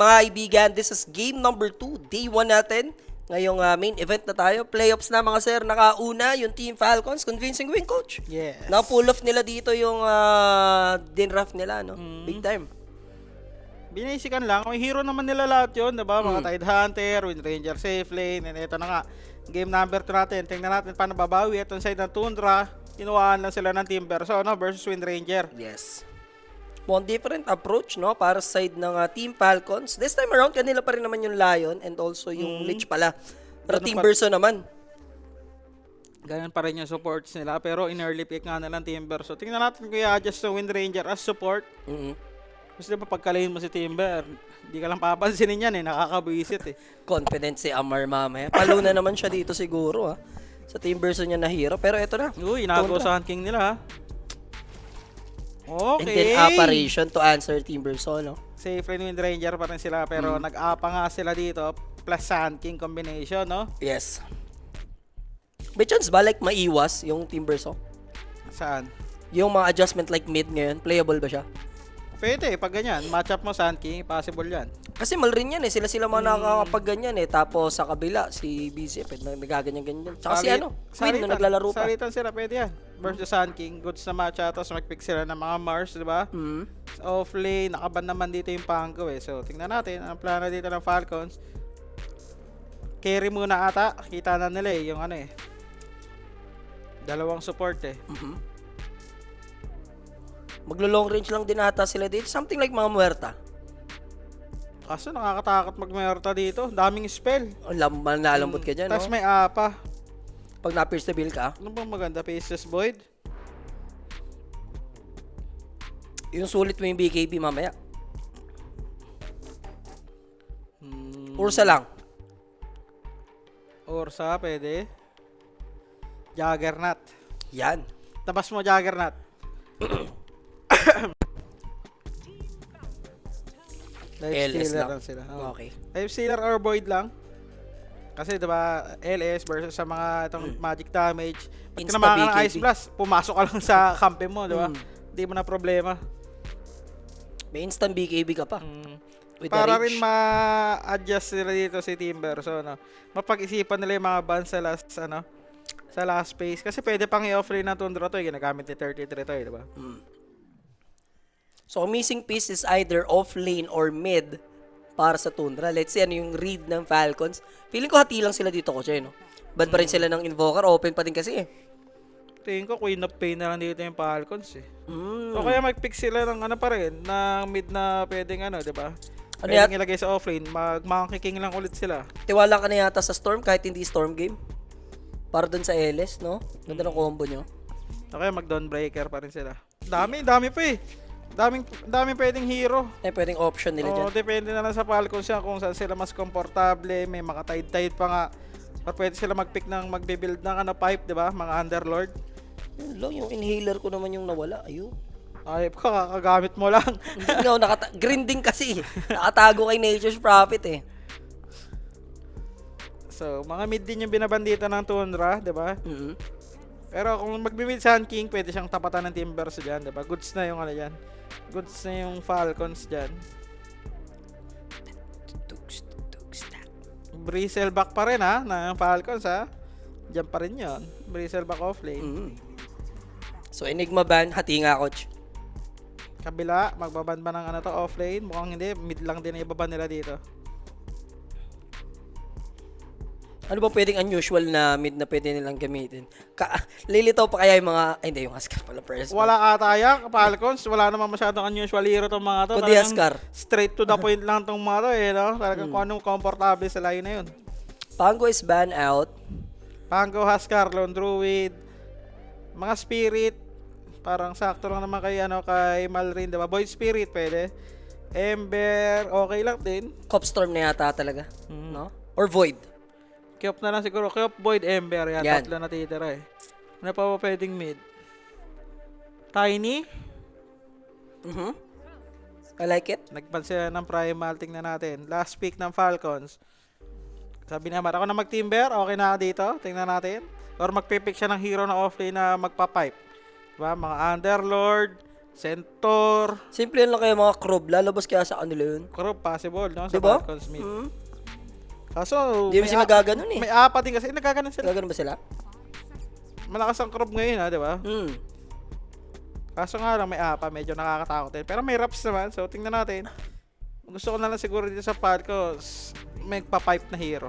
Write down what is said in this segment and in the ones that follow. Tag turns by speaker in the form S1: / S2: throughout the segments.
S1: mga kaibigan, this is game number 2, day 1 natin. Ngayong main event na tayo, playoffs na mga sir, nakauna yung Team Falcons, convincing win coach.
S2: Yes.
S1: Na-pull off nila dito yung din-draft nila, no? Big time.
S2: Binisikan lang. May hero naman nila lahat yun, diba? Mga Tidehunter, Wind Ranger, Safe Lane, and ito na nga. Game number 2 natin. Tingnan natin paano babawi. Itong side ng Tundra, kinuhaan lang sila ng Timber. So, versus Wind Ranger.
S1: Yes. One different approach, no? Para sa side ng Team Falcons. This time around, kanila pa rin naman yung Lion and also yung Lich pala. Pero
S2: Ganun
S1: Team
S2: pa-
S1: Berso naman.
S2: Ganyan pa rin yung supports nila. Pero in early pick nga na lang Timber. So, tingnan natin kung i-adjust sa Wind Ranger as support. Kasi diba pagkalayin mo si Timber, hindi ka lang papansinin yan nakakabuisit
S1: Confident si Amar mamaya. Palo na naman siya dito siguro, ha? Sa Team Berso niya na hero. Pero eto na.
S2: Uy, inago sa Hand King nila ha.
S1: And then
S2: Okay.
S1: apparition to answer Team Berso, no?
S2: Safe Lane Wind Ranger pa rin sila pero nag-apa nga sila dito plus Sand King combination, no?
S1: Yes. May chance ba like maiwas yung Team Berso?
S2: Saan?
S1: Yung mga adjustment like mid ngayon, playable ba siya?
S2: Pwede, pag ganyan, match up mo Sand King, possible yan.
S1: Kasi mal rin yan sila mga nakakapag ganyan Tapos sa kabila, si BZF, nagaganyan-ganyan. Tsaka si Queen na naglalaro pa.
S2: Salitan sila, pwede yan. Versus Sand King, goods na match tapos mag-pick sila ng mga Mars, di ba? Off lane, nakaban naman dito yung Pango So, tingnan natin, ang plano dito ng Falcons. Carry muna ata, kita na nila yung dalawang support
S1: Maglo-long range lang din ata sila dito. Something like mga muerta.
S2: Kaso nakakatakot magmerta dito. Daming spell.
S1: Nalambot ka dyan,
S2: Tapos
S1: no?
S2: may apa.
S1: Pag na-pierce the bill ka.
S2: Ano bang maganda? Faceless Void?
S1: Yung sulit mo yung BKB mamaya. Ursa lang.
S2: Ursa, pwede. Juggernaut.
S1: Yan.
S2: Tabas mo Juggernaut. Life
S1: LS
S2: Stealer
S1: lang.
S2: lang sila.
S1: Okay.
S2: Life Stealer or Void lang. Kasi diba, LS versus sa mga itong magic damage. Pag
S1: Insta
S2: tinamaan ka ng
S1: BKB.
S2: Ice Blast, pumasok ka lang sa kampe mo, diba? Hindi mo na problema.
S1: May instant BKB ka pa. With the
S2: Para
S1: range.
S2: rin ma-adjust nila dito si Timber. So, mapag-isipan nila yung mga bans sa last phase. Kasi pwede pang i-offlane ng Tundra to, ginagamit ni 33 to, diba?
S1: So, missing piece is either off lane or mid para sa Tundra. Let's see ano yung read ng Falcons. Feeling ko hati lang sila dito, Coach, no? Bad pa rin sila ng Invoker. Open pa din kasi,
S2: Tingin ko Queen of Pain na lang dito yung Falcons, O kaya mag-pick sila ng pa rin, ng mid na pwedeng diba? Pwedeng ilagay sa offlane, mag-monkey king lang ulit sila.
S1: Tiwala ka na yata sa Storm kahit hindi Storm game. Para dun sa LS, no? Ganda ng combo nyo.
S2: O kaya mag-Dawnbreaker pa rin sila. Dami pa Daming pwedeng hero.
S1: Pwedeng option nila dyan.
S2: Depende na lang sa Falcons yan kung saan sila mas komportable, may mga tide pa nga. Or pwede sila mag-pick ng magbe-build ng pipe, di ba? Mga Underlord.
S1: Yun lang, yung inhaler ko naman yung nawala. Ayun.
S2: Ay, kakagamit mo lang.
S1: Hindi nga, green din kasi. Nakatago kay Nature's Prophet
S2: So, mga mid din yung binabandita ng Tundra, di ba? Pero kung magbi-mid Sand King, pwede siyang tapatan ng Timbers dyan, di ba? Goods na yung dyan. Goods na yung Falcons dyan. Bristleback pa rin ng Falcons Diyan pa rin yun. Bristleback off lane.
S1: So, Enigma ban, hati nga, Coach.
S2: Kabila, magbaban ba ng off lane? Mukhang hindi, mid lang din ibaban nila dito.
S1: Ano ba pwedeng unusual na mid na pwede nilang gamitin? Lilitaw pa kaya yung mga... Ay, hindi, yung Huskar pala first.
S2: Wala ata yan, Falcons. Wala naman masyadong unusual hero tong mga to.
S1: Kundi Huskar.
S2: Straight to the point lang tong mga to no? Talagang kung anong komportable sa line na yun.
S1: Pango is ban out.
S2: Pango, Huskar, Lone Druid, mga Spirit. Parang sakto lang naman kay Malrin, diba? Void Spirit, pwede. Ember, okay lang din.
S1: Copstorm na yata talaga. No? Or Void.
S2: Kyop na lang siguro. Kyop, Void, Ember. Yan. Tatlo na titira Ano pa ba pwedeng mid? Tiny?
S1: I like it.
S2: Nagpan sila ng Primal. Tingnan natin. Last pick ng Falcons. Sabi naman, ako na mag-Timber. Okay na dito. Tingnan natin. Or magpipick siya ng hero na offlane na magpa-pipe. Diba? Mga Underlord. Centaur.
S1: Simple lang kayo mga crop. Lalabas kaya sa kanila yun.
S2: Crop possible, no? Sa
S1: Diba?
S2: Falcons mid.
S1: Mm.
S2: Kaso,
S1: Di ba sila gaganon eh?
S2: may apat din kasi. Nagkaganon sila.
S1: Gaganon ba sila?
S2: Malakas ang crop ngayon, ha, di ba?
S1: Hmm.
S2: Kaso nga lang, may apa. Medyo nakakatakot din. Pero may raps naman. So, tingnan natin. Gusto ko na lang siguro dito sa Falcons, may pa-pipe na hero.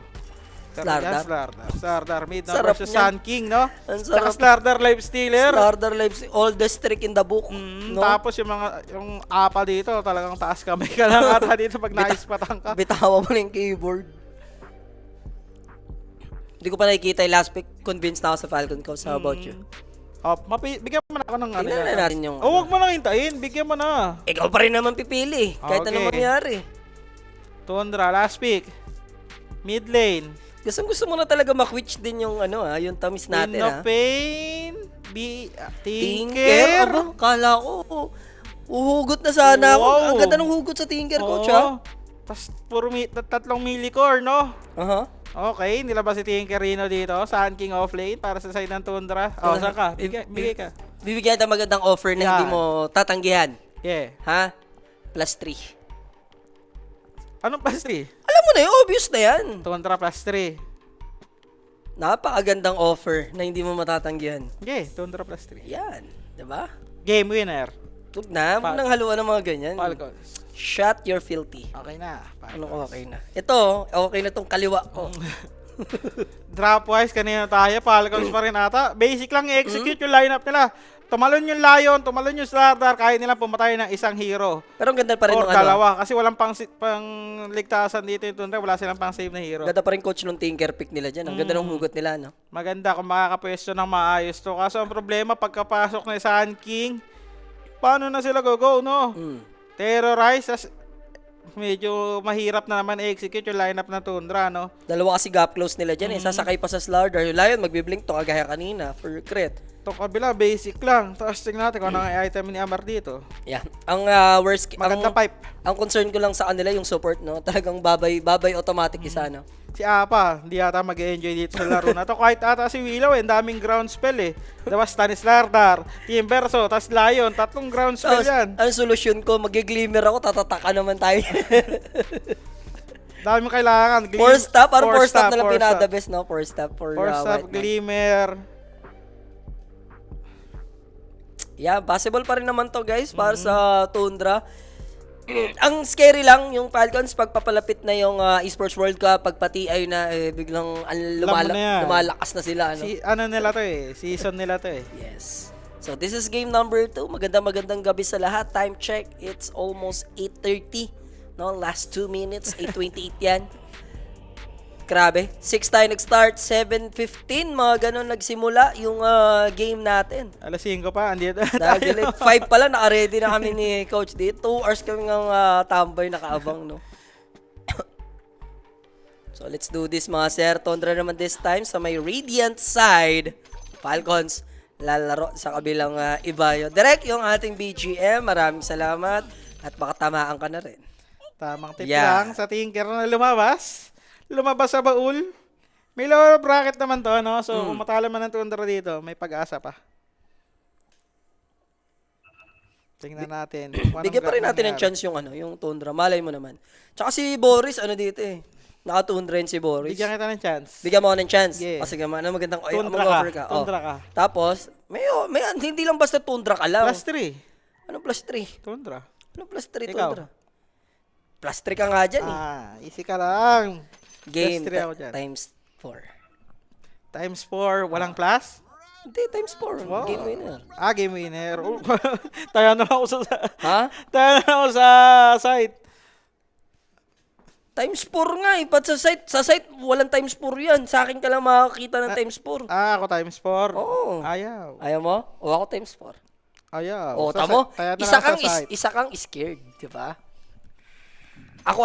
S1: Slardar.
S2: Slardar mid, no?
S1: Sarap
S2: Versus
S1: niyan.
S2: Sun King, no?
S1: Ang
S2: Saka
S1: sarap.
S2: Slardar Life Stealer.
S1: Starter Lives, oldest trick in the book. No?
S2: Tapos yung apa dito, talagang taas kamay ka lang ata dito pag naispatan ka.
S1: Bitawa mo lang yung keyboard. Hindi ko pa nakikita yung last pick. Convinced na ako sa Falcon Coast. How about you?
S2: Oh, bigyan mo na ako ng ano.
S1: Tingnan na natin yung...
S2: Oh, wag mo nang hintayin. Bigyan mo na.
S1: Ikaw pa rin naman pipili. Kahit
S2: Okay.
S1: ano mangyari.
S2: Tundra, last pick. Mid lane.
S1: Gusto mo na talaga makwitch din yung ano yung tamis natin
S2: Queen of Pain.
S1: Tinker. Aba, kala ko. Uhugot na sana ako.
S2: Wow.
S1: Ang ganda ng hugot sa Tinker, coach ha.
S2: Tapos puro tatlong millicore, no?
S1: Aha.
S2: Okay, nilabas si Tinkerino dito. Sun King off lane para sa side ng Tundra. Oh, saan ka? Bigay ka.
S1: Bibigyan kita magandang offer na hindi
S2: Yan.
S1: mo tatanggihan.
S2: Yeah.
S1: Ha? Plus 3.
S2: Anong plus 3?
S1: Alam mo na yun, obvious na yan.
S2: Tundra plus 3.
S1: Napakagandang offer na hindi mo matatanggihan.
S2: Okay, Tundra plus 3.
S1: Yan. Diba?
S2: Game winner.
S1: Tug na, huwag nang haluan ng mga ganyan.
S2: Falcons.
S1: Shot your filthy.
S2: Okay na.
S1: Anong okay na? Ito, okay na tong kaliwa ko.
S2: Drop-wise, kanina tayo. Falcons pa rin ata. Basic lang i-execute yung lineup nila. Tumalon yung Lion, tumalon yung Slardar. Kaya nila pumatay ng isang hero.
S1: Pero ang ganda pa rin
S2: Or
S1: ng ano.
S2: dalawa. Kasi walang pang ligtasan dito yung Tundra. Wala silang pang save na hero.
S1: Ganda pa rin coach nung Tinker pick nila dyan. Ang ganda ng hugot nila, no?
S2: Maganda kung makakapwesto ng maayos to. Kaso ang problema, pagkapasok na Sun King, paano na sila go, no? Terrorize, medyo mahirap na naman i-execute yung lineup ng Tundra, no?
S1: Dalawa kasi gap close nila dyan eh. Sasakay pa sa Slardar. Yung Lion, magbiblink to kagaya kanina for crit.
S2: Itong kabila, basic lang. Tapos tingnan natin kung ano ang item ni Amar dito.
S1: Yan. Ang worst...
S2: Maganda pipe.
S1: Ang concern ko lang sa kanila yung support, no? Talagang babay automatic isa, no?
S2: Si Apa, hindi yata mag-enjoy dito sa laro na to. Kahit ata si Willow, ang daming ground spell eh. Diba, Stanislardar, Team Verso, tas Lion, tatlong ground spell yan.
S1: Ang solusyon ko, mag-glimmer ako, tatataka naman tayo.
S2: Dami mo kailangan.
S1: Four stop, parang four stop na lang
S2: four
S1: pinada
S2: stop.
S1: best, no? Four stop for
S2: Four stop,
S1: White Man.
S2: Glimmer.
S1: Yeah, possible pa rin naman to guys para sa Tundra. Ang scary lang yung Falcons pagpapalapit na yung Esports World Cup, pagpati ay na biglang
S2: Alam mo na yan.
S1: lumalakas na sila, ano?
S2: Ano nila to eh, season nila to eh.
S1: Yes. So this is game number 2. Magandang gabi sa lahat. Time check, it's almost 8:30. No, last 2 minutes, 8:28 yan. Grabe. 6 tayo nag-start, 7:15, mga ganun nagsimula yung game natin.
S2: Alas 5 pa, andito na
S1: Dahil
S2: tayo.
S1: 5 pala, naka-ready na kami ni Coach D. 2 hours kami ng tambay, nakaabang, no? So, let's do this, mga sir. Tundra naman this time sa may Radiant side. Falcons, lalaro sa kabilang Ibayo. Direct yung ating BGM. Maraming salamat. At baka tamaan ka na rin.
S2: Tamang tip
S1: Yeah.
S2: lang sa Tinker na lumabas. Lumabas sa baul. May lower bracket naman to, no? So, kung matalo man ng Tundra dito, may pag-asa pa. Tingnan natin.
S1: Bigyan pa rin natin ng chance yung yung Tundra. Malay mo naman. Tsaka si Boris, dito eh. Naka-Tundra rin si Boris.
S2: Bigyan kita ng chance.
S1: Bigyan mo ako ng chance.
S2: Yeah.
S1: Kasi magandang
S2: Tundra
S1: mag-offer
S2: ka.
S1: ka. Oh.
S2: Tundra ka.
S1: Tapos, may hindi lang basta Tundra ka lang.
S2: Plus 3.
S1: Anong plus 3?
S2: Tundra.
S1: Anong plus 3
S2: Ikaw?
S1: Tundra? Plus 3 ka nga dyan eh.
S2: Easy ka lang.
S1: Game
S2: plus 3 ako dyan.
S1: times 4.
S2: Times 4, walang plus?
S1: Hindi, times 4.
S2: Wow.
S1: Game winner.
S2: Game winner. Tayo na ako sa...
S1: Ha?
S2: Tayo na ako sa site.
S1: Times 4 nga eh. Pat sa site, walang times 4 yan. Sa akin ka lang makakita ng times 4.
S2: Ako times 4.
S1: Oo.
S2: Ayaw.
S1: Ayaw mo? O ako times 4.
S2: Ayaw.
S1: O,
S2: Sa
S1: tamo?
S2: tayo na
S1: Isa
S2: lang
S1: kang,
S2: sa site.
S1: isa kang scared. Di ba? Ako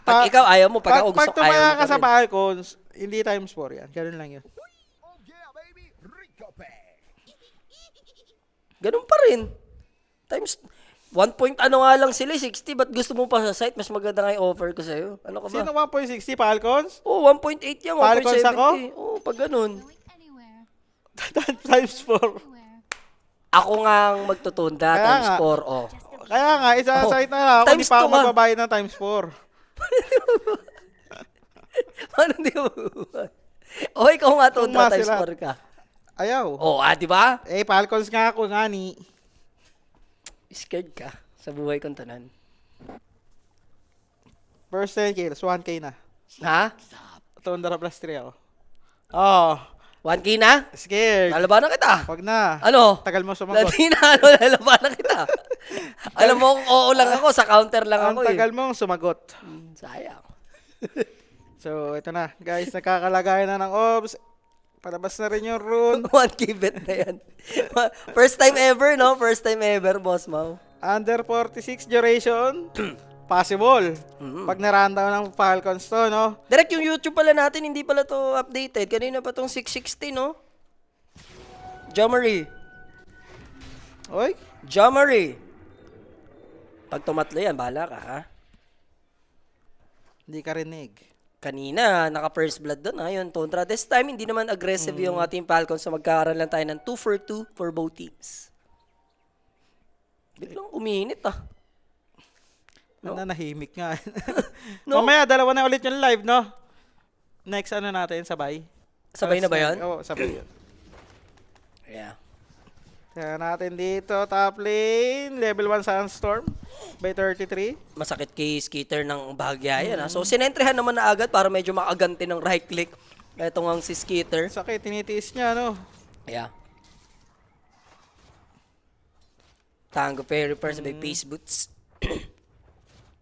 S1: pag ikaw ayaw mo, pag ako gusto
S2: Pag
S1: ayaw
S2: tumaya
S1: mo
S2: ka sa
S1: pa rin.
S2: Falcons, hindi times 4 yan. Ganun lang yun.
S1: Ganun pa rin. Times, 1 point nga lang sila, 60. Ba't gusto mo pa sa site? Mas maganda nga yung offer ko sa'yo. Ano ka ba?
S2: Sino 1.60 Falcons?
S1: Oo, 1.8 yan, 1.70.
S2: Falcons ako?
S1: Oo, pag ganun.
S2: Times 4.
S1: Ako nga ang magtutunda,
S2: Kaya
S1: times
S2: nga.
S1: 4, oh.
S2: Kaya nga, isasakit na ako,
S1: Times
S2: di pa ako
S1: two nga.
S2: magbabayad ng times 4.
S1: Paano di mo? O, ikaw nga tunda,
S2: Kung
S1: times
S2: sila.
S1: 4 ka.
S2: Ayaw.
S1: Oh, di ba?
S2: Falcons nga ako, nga ni.
S1: Scared ka sa buhay kong tanan.
S2: First 10 kills, 1K na.
S1: Ha?
S2: Tundra plus 3 ako. Oh,
S1: 1K na?
S2: scared.
S1: Lalabanan kita.
S2: Wag na.
S1: Ano?
S2: Tagal mo sumagot.
S1: Latina, lalabanan kita. Alam mo, kung oo lang ako, sa counter lang
S2: Ang
S1: ako
S2: tagal mong sumagot.
S1: Sayang.
S2: So, ito na. Guys, nakakalagayan na ng obs. Palabas na rin yung rune.
S1: 1K bet na yan. First time ever, no? First time ever, Boss Mau.
S2: Under 46 duration. Possible. Pag narandaw ng Falcons to, no?
S1: Direct yung YouTube pala natin, hindi pala to updated. Kanina pa tong 660, no? Jamari.
S2: Oy,
S1: Jamari. Pag tumatlo yan, bahala ka, ha?
S2: hindi ka rinig.
S1: Kanina, naka-first blood doon, ha? Yun, Tundra. This time, hindi naman aggressive yung ating Falcons. So, magkakaroon lang tayo ng 2 for 2 for both teams. Biglang uminit, ah.
S2: No? Nahimik nga.
S1: No?
S2: Mamaya, dalawa na ulit yung live, no? Next, ano natin, sabay.
S1: Sabay na ba yun?
S2: Oo, sabay yun.
S1: Yeah.
S2: Kaya natin dito, top lane, level 1 Sandstorm by 33.
S1: Masakit kay Skater ng bahagya yan, ha? So, sinentrehan naman na agad para medyo makaganti ng right click. Ito nga si Skater.
S2: Sakit, tinitiis niya, no?
S1: Yeah. Tango Perry first by Pace Boots.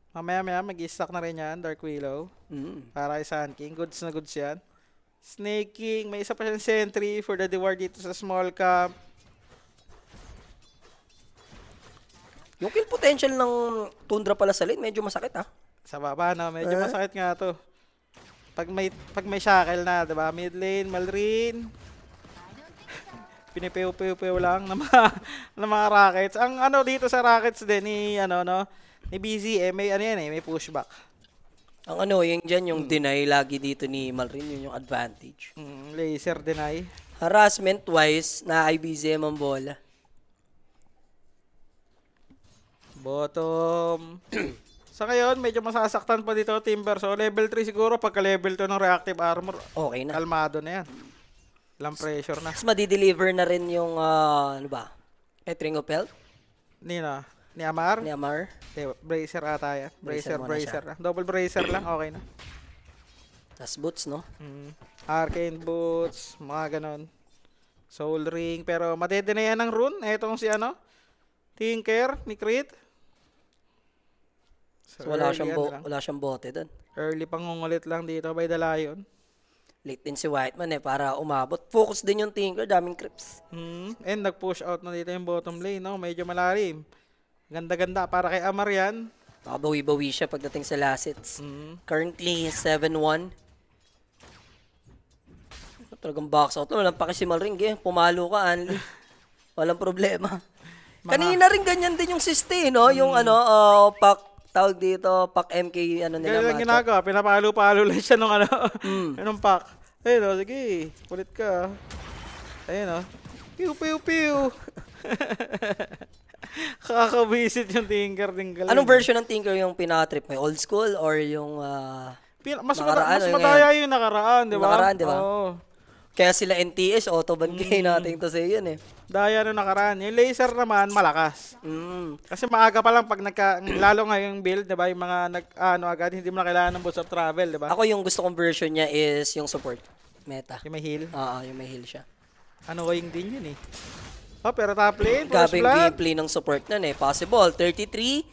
S2: Mamaya mag-i-stack na rin yan, Dark Willow. Para kay Sun King. Goods na goods yan. Snake King, may isa pa siyang sentry for the reward dito sa small camp.
S1: Yung kill potential ng Tundra pala sa lane, medyo masakit, ha?
S2: Sa baba, no? Medyo masakit nga to. Pag may shackle na, diba? Mid lane, Malrin. Pinipew-pew lang ng mga Rockets. Ang ano dito sa Rockets din ni ni BZ may ano yan may pushback.
S1: Ang ano, yung dyan, yung deny lagi dito ni Malrin, yun yung advantage.
S2: Laser deny.
S1: Harassment-wise, na IBZM ang bola.
S2: Bottom. Sa ngayon, medyo masasaktan pa dito Timber. So level 3 siguro pagka level 2 ng reactive armor.
S1: Okay na.
S2: Kalmado na yan. Walang pressure na.
S1: Mas madi-deliver na rin yung, ano ba? Petring of Health
S2: Ni Amar?
S1: ni Amar.
S2: Bracer ata yan.
S1: Bracer
S2: Bracer
S1: muna
S2: na. Double bracer lang, okay na.
S1: Tas Boots, no?
S2: Arcane Boots, mga ganon. Soul Ring, pero madedenayan ng rune. Etong si Tinker, ni Crit.
S1: So, wala
S2: early
S1: siyang,
S2: yan lang.
S1: wala siyang bote doon.
S2: Early pangungulit lang dito by the Lion.
S1: Late din si Whiteman, para umabot. Focus din yung Tinker, daming creeps.
S2: And nag-push out na dito yung bottom lane, no? Medyo malalim. Ganda-ganda para kay Amar yan.
S1: Nakabawi-bawi siya pagdating sa last hits. Currently, 7-1. Talagang box out. Walang paki si Malring, pumalo ka, Anli. Walang problema. Kanina rin ganyan din yung siste, no? Yung pack, tawag dito, pack MK, nila,
S2: Ganyan lang
S1: matchup.
S2: ginagawa. Pinapalo-palo lang siya nung nung pack. Ayun, sige. Kulit ka. Ayun, Pew, pew, pew. Kakabisit yung Tinker din galing.
S1: Anong version ng Tinker yung pinaka-trip mo? Old school or yung
S2: Mas
S1: nakaraan,
S2: mas
S1: yung
S2: madaya yung nakaraan, di ba?
S1: Nakaraan, di ba?
S2: Oo.
S1: kaya sila NTS, autoban kayo natin to sa yan,
S2: Daya nung nakaraan. Yung laser naman, malakas. Kasi maaga pa lang pag lalo nga yung build, di ba? Yung mga agad, hindi mo na kailangan ng boots of travel, di ba?
S1: Ako yung gusto kong version niya is yung support. Meta.
S2: Yung may heal.
S1: Oo, yung may heal siya.
S2: Annoying din yun pero top lane, first
S1: Grabe yung
S2: blood.
S1: gameplay ng support nun Possible. 33.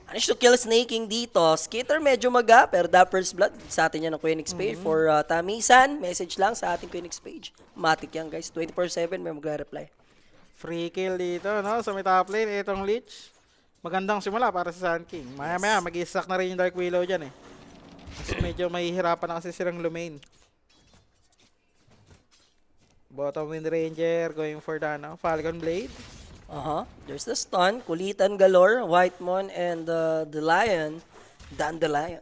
S1: Managed to kill Snaking dito. Skater medyo maga, pero that first blood sa atin yan ng Queenix page. For Tamisan, message lang sa ating Queenix page. Matic yan guys. 24/7 may magre-reply.
S2: Free kill dito, no? Sa may top lane, itong Lich. Magandang simula para sa Sun King. Maya-maya, mag-i-stack na rin yung Dark Willow dyan Kasi medyo mahihirapan na kasi silang lumain. Bottom Wind Ranger going for the Falcon Blade.
S1: There's the stun. Kulitan galore. Whitemon and the Lion. Dandelion.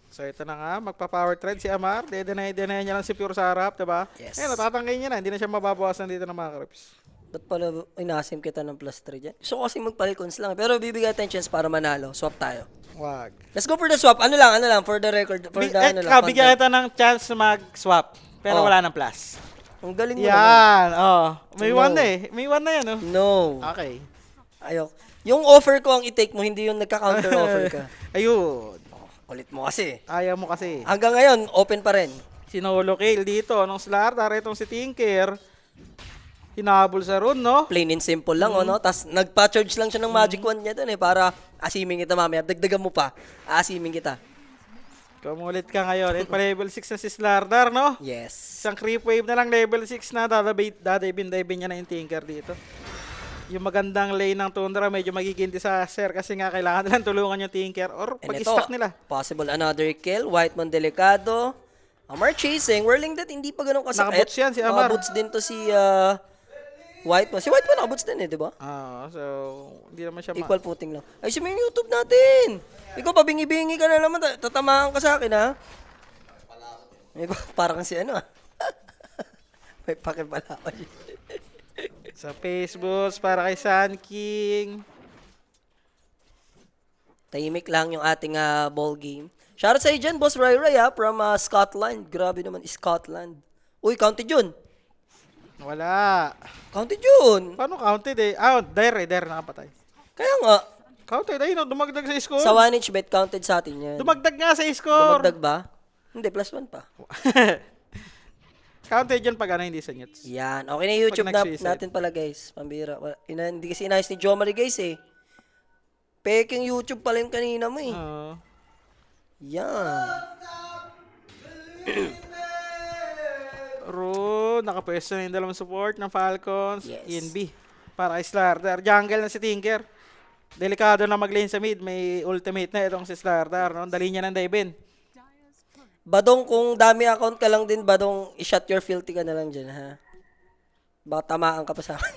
S2: So ito na nga, magpa-power trade si Amar. Deny niya lang si Pure sa harap, diba?
S1: Yes.
S2: Natatangkay niya na. Hindi na siya mababawasan dito ng mga creeps.
S1: Ba't pala inasim kita ng +3 dyan? Gusto ko kasi mag-Falcons lang. Pero bibigay tayo chance para manalo. Swap tayo.
S2: Wag.
S1: Let's go for the swap. Ano lang, for the record. For the, ano lang,
S2: Bigyan
S1: content.
S2: kita ng chance mag-swap. Pero
S1: Oh.
S2: wala ng plus.
S1: Ang galing mo naman.
S2: Yan. Oh. May
S1: No.
S2: 1 na eh. May 1 na yan, oh.
S1: No.
S2: Okay.
S1: Ayok. Yung offer ko ang i-take mo, hindi yung nagka-counter offer ka.
S2: Ayun.
S1: Kulit mo kasi.
S2: Ayaw mo kasi.
S1: Hanggang ngayon, open pa rin.
S2: Sinolo kill dito. Nung Slardar, itong si Tinker. Hinabol sa rune, no?
S1: Plain and simple lang, no? Tapos nagpa-charge lang siya ng magic wand niya doon para asiming kita mamaya. Dagdagan mo pa, asiming kita.
S2: Kumulit ka ngayon. At pa-level 6 na si Slardar, no?
S1: Yes.
S2: Isang creep wave na lang, level 6 na. Dadabin niya na yung Tinker dito. Yung magandang lane ng Tundra, medyo magiging disaster kasi nga kailangan nilang tulungan yung Tinker or
S1: And
S2: pag-stack nila.
S1: possible another kill. Whiteman delikado. Amar chasing. Whirling that, hindi pa ganun kasakit.
S2: Nakaboots yan si Amar.
S1: Nakaboots din to si Whiteman. Si Whiteman nakaboots din di ba?
S2: So, hindi naman siya
S1: Equal footing lang. Ay, yung YouTube natin. Ikaw, pabingi-bingi ka na naman. Tatamaan ka sa akin, ha? Ikaw, parang si ano, may pakipala ako.
S2: Sa Facebook, para kay Sun King.
S1: Tahimik lang yung ating ball game. Shoutout sa dyan, Boss Ray Ray, from Scotland. Grabe naman, Scotland. Uy, counted yun.
S2: Wala.
S1: Counted yun.
S2: Paano counted eh? Dare nakapatay.
S1: Kaya nga,
S2: Counted, ayun, dumagdag sa score.
S1: sa 1 bet counted sa atin yan.
S2: Dumagdag nga sa score.
S1: Dumagdag ba? Hindi, +1 pa.
S2: Counted yan pag hindi sa nets.
S1: Yan. Okay na yung YouTube
S2: Pag nag-suicide.
S1: natin pala, guys. Pambira. Hindi kasi inayos ni Jomari, guys, eh. Peking YouTube pala yung kanina mo, eh.
S2: Oo.
S1: Yan.
S2: Nakapwesto na yung dalawang support ng Falcons.
S1: Yes.
S2: ENB. Para kay Slardar. Jungle na si Tinker. Delikado na mag-lane sa mid. May ultimate na itong si Slardar. No? Dali niya ng dive in.
S1: Badong, kung dami account ka lang din, Badong, i-shut your filthy ka na lang dyan, ha? Baka tamaan ka pa sa akin.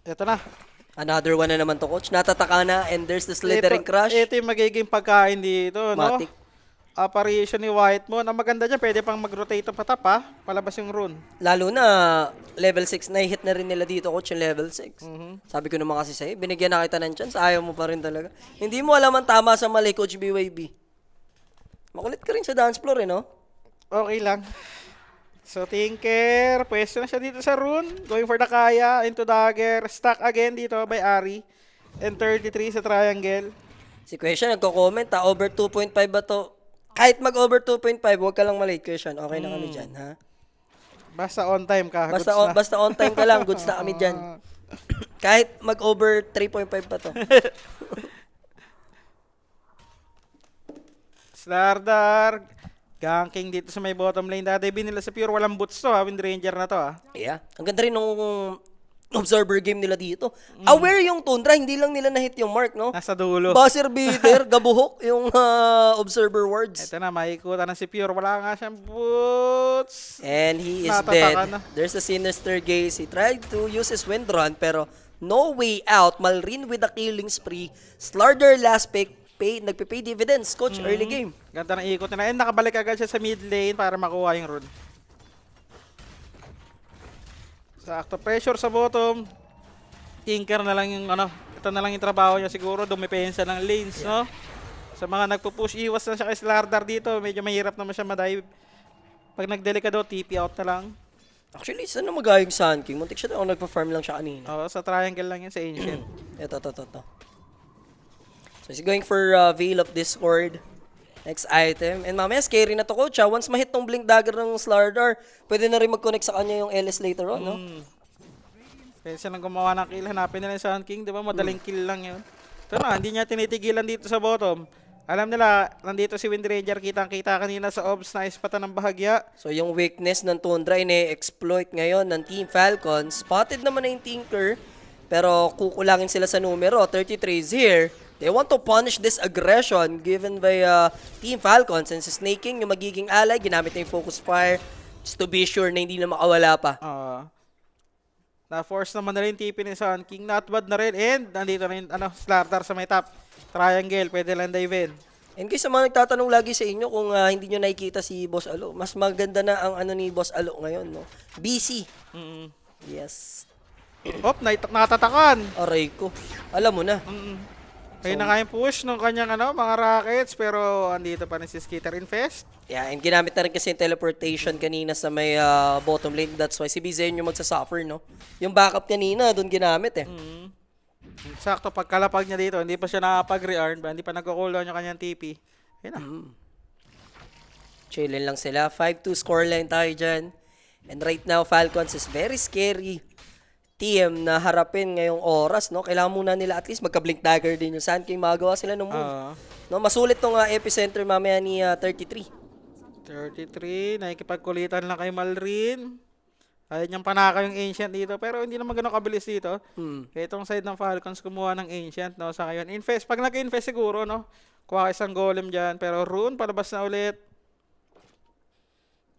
S2: Ito na.
S1: Another one na naman to, coach. Natataka na, and there's the slithering crush.
S2: Ito yung magiging pagkain dito. No?
S1: Matic.
S2: Apparition ni Whitemon. Ang maganda dyan, pwede pang mag-rotate pa tap ha. Palabas yung rune.
S1: Lalo na, level 6, na-hit na rin nila dito, coach, yung level 6. Sabi ko naman kasi sa'yo, binigyan na kita ng chance, ayaw mo pa rin talaga. Hindi mo alam ang tama sa mali, Coach BYB. Makulit ka rin sa dance floor, eh, no?
S2: Okay lang. So, Tinker, pwesto na siya dito sa rune. Going for the Kaya, into dagger. Stack again dito by Ari. And 33 sa triangle.
S1: Si Question nagko-comment, over 2.5 ba to? Kahit mag-over 2.5, huwag ka lang malate, Question. Okay na kami dyan, ha?
S2: Basta on time ka.
S1: Basta
S2: goods na.
S1: basta on time ka lang, goods na kami dyan. Kahit mag-over 3.5 pa to.
S2: Slardar. Ganking dito sa may bottom lane. Dati binila sa pure. Walang boots to ha. Wind Ranger na to ha.
S1: Yeah. Ang ganda rin nung observer game nila dito. Aware yung Tundra, hindi lang nila na-hit yung mark, no?
S2: Nasa dulo.
S1: Buzzer beater, gabuhok yung observer words.
S2: Ito na, makikuta na si Pure. Wala nga siyang boots.
S1: And he is
S2: Natataka
S1: dead.
S2: na.
S1: There's a sinister gaze. He tried to use his wind run, pero no way out. Malrin with a killing spree. Slardar last pick. Nagpipay dividends, coach, early game.
S2: Ganda ng ikot na. And nakabalik agad siya sa mid lane para makuha yung rune. Sakto pressure sa bottom. Tinker na lang yung ito na lang yung trabaho niya siguro. Dumipensa ng lanes, no? Sa mga nagpo-push, iwas na siya kay Slardar dito. Medyo mahirap naman siya madive. Pag nagdelikado, TP out na lang.
S1: Actually, saan na magayong Sun King? Muntik siya ako nagpa-farm lang siya kanina.
S2: Oo, sa triangle lang yun sa Ancient.
S1: Ito. So, he's going for Veil of Discord. Next item. And mamaya, scary na to, coach. Once ma-hit tong Blink Dagger ng Slardar, pwede na rin mag-connect sa kanya yung LS later on, no?
S2: Pwede silang gumawa ng kill. Hanapin nila yung Sun King. Di ba? Madaling kill lang yun. Ito na, hindi niya tinitigilan dito sa bottom. Alam nila, nandito si Wind Ranger. Kitang-kita kanina sa obs na ispatan ng bahagya.
S1: So, yung weakness ng Tundra, ine-exploit ngayon ng Team Falcon. Spotted naman na yung Tinker, pero kukulangin sila sa numero. 33 is here. They want to punish this aggression given by Team Falcon. Since snaking yung magiging ally, ginamit na yung focus fire just to be sure na hindi na makawala pa.
S2: Na-force naman na rin TP ni Sun King. Not bad na rin. And nandito na yung Slardar sa may top. Triangle. Pwede lang dive in.
S1: And guys, sa mga nagtatanong lagi sa inyo kung hindi nyo nakikita si Boss Alo, mas maganda na ang ano ni Boss Alo ngayon, no? BC. Yes.
S2: Nakatatakan.
S1: Aray ko. Alam mo na.
S2: Kaya na nga yung push ng kanyang mga Rockets, pero andito pa rin si Skitter Infest.
S1: Yeah, and ginamit na rin kasi yung teleportation kanina sa may bottom lane. That's why si BZN yung magsasuffer, no? Yung backup kanina, doon ginamit eh.
S2: Sakto, pagkalapag niya dito, hindi pa siya nakapag-re-arm, hindi pa nagko-cooldown yung kanyang TP. Ayun na.
S1: Chillin lang sila. 5-2 scoreline tayo dyan. And right now, Falcons is very scary team na harapin ngayong oras, no? Kailangan muna nila at least magka-blink dagger din yung Sand King. Magawa sila ng move. No, masulit tong epicenter mamaya ni 33.
S2: 33, nakikipagkulitan lang kay Malrin. Ayun niyang panaka yung Ancient dito, pero hindi naman ganun kabilis dito. Kaya itong side ng Falcons kumuha ng Ancient, no? Sa ngayon, Infest, pag nag-Infest siguro, no? Kuha isang golem dyan, pero Rune, palabas na ulit.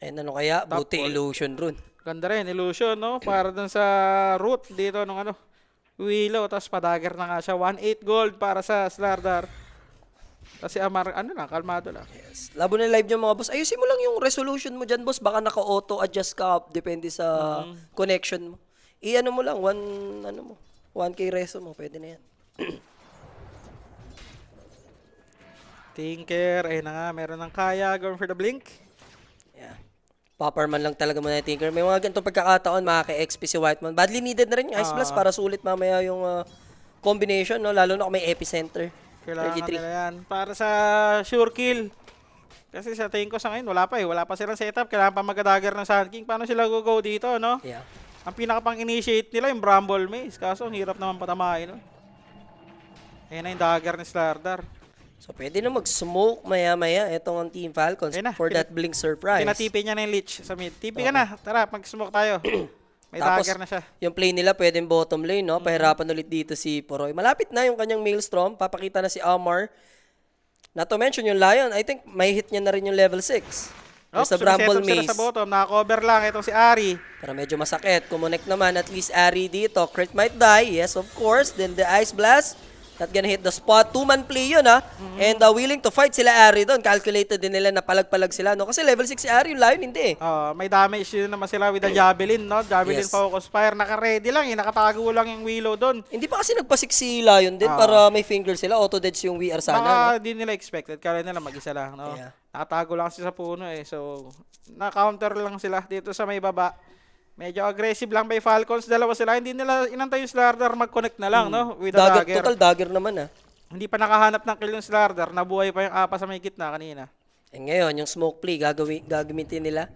S1: And ano kaya? Buti illusion run.
S2: Ganda rin, illusion, no? Para dun sa root dito nung Willow, tapos padagger na nga siya. 1-8 gold para sa Slardar. Kasi Amar, kalmado lang.
S1: Yes. Labo na live yung mga boss. Ayusin mo lang yung resolution mo dyan, boss. Baka naka-auto adjust ka, depende sa connection mo. I-ano mo lang, 1K reso mo, pwede na yan.
S2: Tinker, ayun na nga, meron ng kaya, going for the blink.
S1: Yeah. Popperman lang talaga muna yung Tinker. May mga ganitong pagkakataon, makaka-XP si Whiteman. Badly needed na rin yung Ice Blast para sulit mamaya yung combination, no? Lalo na kung may epicenter.
S2: Kailangan
S1: 33.
S2: nila yan. Para sa sure kill. Kasi sa tingin ko sa ngayon, wala pa eh. Wala pa silang setup. Kailangan pa mag-dagger ng Sand King. Paano sila go dito, no?
S1: Yeah.
S2: Ang pinaka-pang-initiate nila yung Bramble Maze. Kaso, ang hirap naman patamahin, no? Ayan na yung dagger ni Slardar.
S1: So, pwede na mag-smoke maya-maya itong ang Team Falcons for that blink surprise.
S2: Pinatipi niya na yung Lich sa mid. Tipi ka na. Tara, mag-smoke tayo. May
S1: Tapos,
S2: dagger na siya.
S1: yung play nila pwedeng bottom lane, no? Pahirapan ulit dito si Poroy. Malapit na yung kanyang Maelstrom. Papakita na si Amar. Not to mention yung Lion. I think may hit niya na rin yung level 6. There's a Bramble Maze.
S2: Sila sa bottom. Naka-cover lang. Itong si Ari.
S1: Pero medyo masakit. Kumonek naman at least Ari dito. Crit might die. Yes, of course. Then the Ice Blast. Not gonna hit the spot. Two-man play yun, ha? And willing to fight sila Ari doon. Calculated din nila na palag-palag sila, no? Kasi level 6 si Ari, yung Lion hindi, eh.
S2: May damage yun naman sila with the Javelin, no? Javelin focus fire. Naka-ready lang, eh. Nakatago lang yung Willow doon.
S1: Hindi pa kasi nagpasik si Lion din para may finger sila. Auto-deads yung VR sana, no?
S2: Di nila expected. Kala nila mag-isa lang, no?
S1: Yeah.
S2: Nakatago lang sila sa puno, eh. So, na-counter lang sila dito sa may baba. Medyo aggressive lang by Falcons. Dalawa sila. Hindi nila inantay yung Slardar mag-connect na lang, no? With the dagger.
S1: Total dagger naman, ha?
S2: Hindi pa nakahanap ng kill yung Slardar. Nabuhay pa yung apa sa may gitna kanina.
S1: Eh ngayon, yung smoke play, gagamitin nila.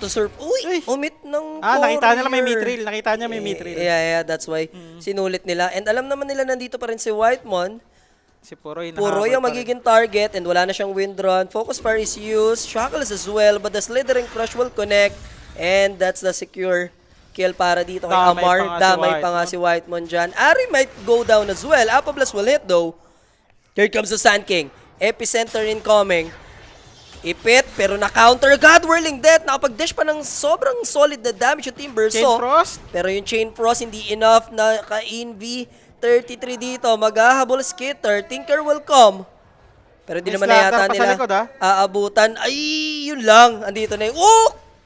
S1: To serve. Uy! Omit ng
S2: nakita nila may mitril. Nakita niya may mitril.
S1: Yeah, that's why. Sinulit nila. And alam naman nila nandito pa rin si Whitemon.
S2: Si Puroy
S1: ang magiging target and wala na siyang wind run. Focus fire is used. Shackles as well, but the slithering crush will connect. And that's the secure kill para dito kay Amar. Damay pa nga si Whitemon dyan. Ari might go down as well. Apablas will hit though. Here comes the Sand King. Epicenter incoming. Ipit, pero na-counter agad. Whirling Death. Nakapag-dash pa ng sobrang solid na damage yung Team Verso.
S2: Chain Frost?
S1: Pero yung Chain Frost hindi enough na ka-inv. 33 dito. Maghahabol Skitter. Tinker will come. Pero hindi naman na yata nila aabutan. Ay, yun lang. Andito na yung...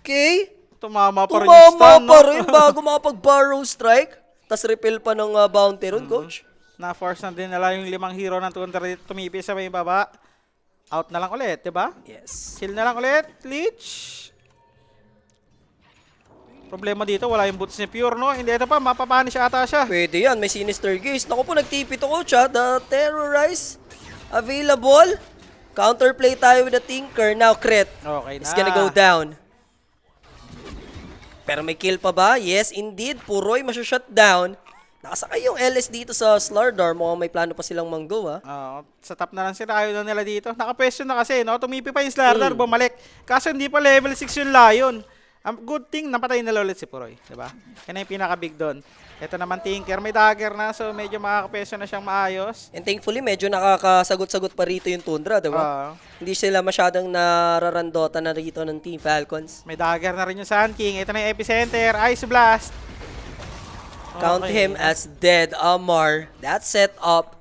S1: Okay.
S2: Tumama pa rin
S1: yung
S2: stun, no?
S1: pa rin bago makapag-barrow strike. Tapos refill pa ng bounty ron, coach.
S2: Na-force na din nila yung 5 hero ng Thunder dito tumipi sa may baba. Out na lang ulit, diba?
S1: Yes.
S2: Chill na lang ulit. Leech. Problema dito, wala yung boots ni Pure, no? Hindi, ito pa, mapapanish ata siya.
S1: Pwede yan, may Sinister Gaze. Naku po, nag-TP to, coach, ha? The Terrorize available. Counterplay tayo with the Tinker. Now, crit.
S2: Okay na.
S1: It's gonna go down. Pero may kill pa ba? Yes, indeed. Puroy masyashut down. Nakasakay yung LS dito sa Slardar. Mukhang may plano pa silang manggo, ha?
S2: Sa top na lang sila. Ayaw na nila dito. Naka-question na kasi, no? Tumipi pa yung Slardar, bumalik. Kaso hindi pa level 6 yung Lion. Good thing, napatay nila ulit si Puroy. Diba? Yan na yung pinaka-big doon. Ito naman Tinker, may dagger na, so medyo makaka-question na siyang maayos.
S1: And thankfully, medyo nakakasagot-sagot pa rito yung Tundra, diba? Hindi sila masyadong nararandota na rito ng Team Falcons.
S2: May dagger na rin yung Sand King. Ito na yung epicenter, Ice Blast.
S1: Count him as dead, Amar. That set up.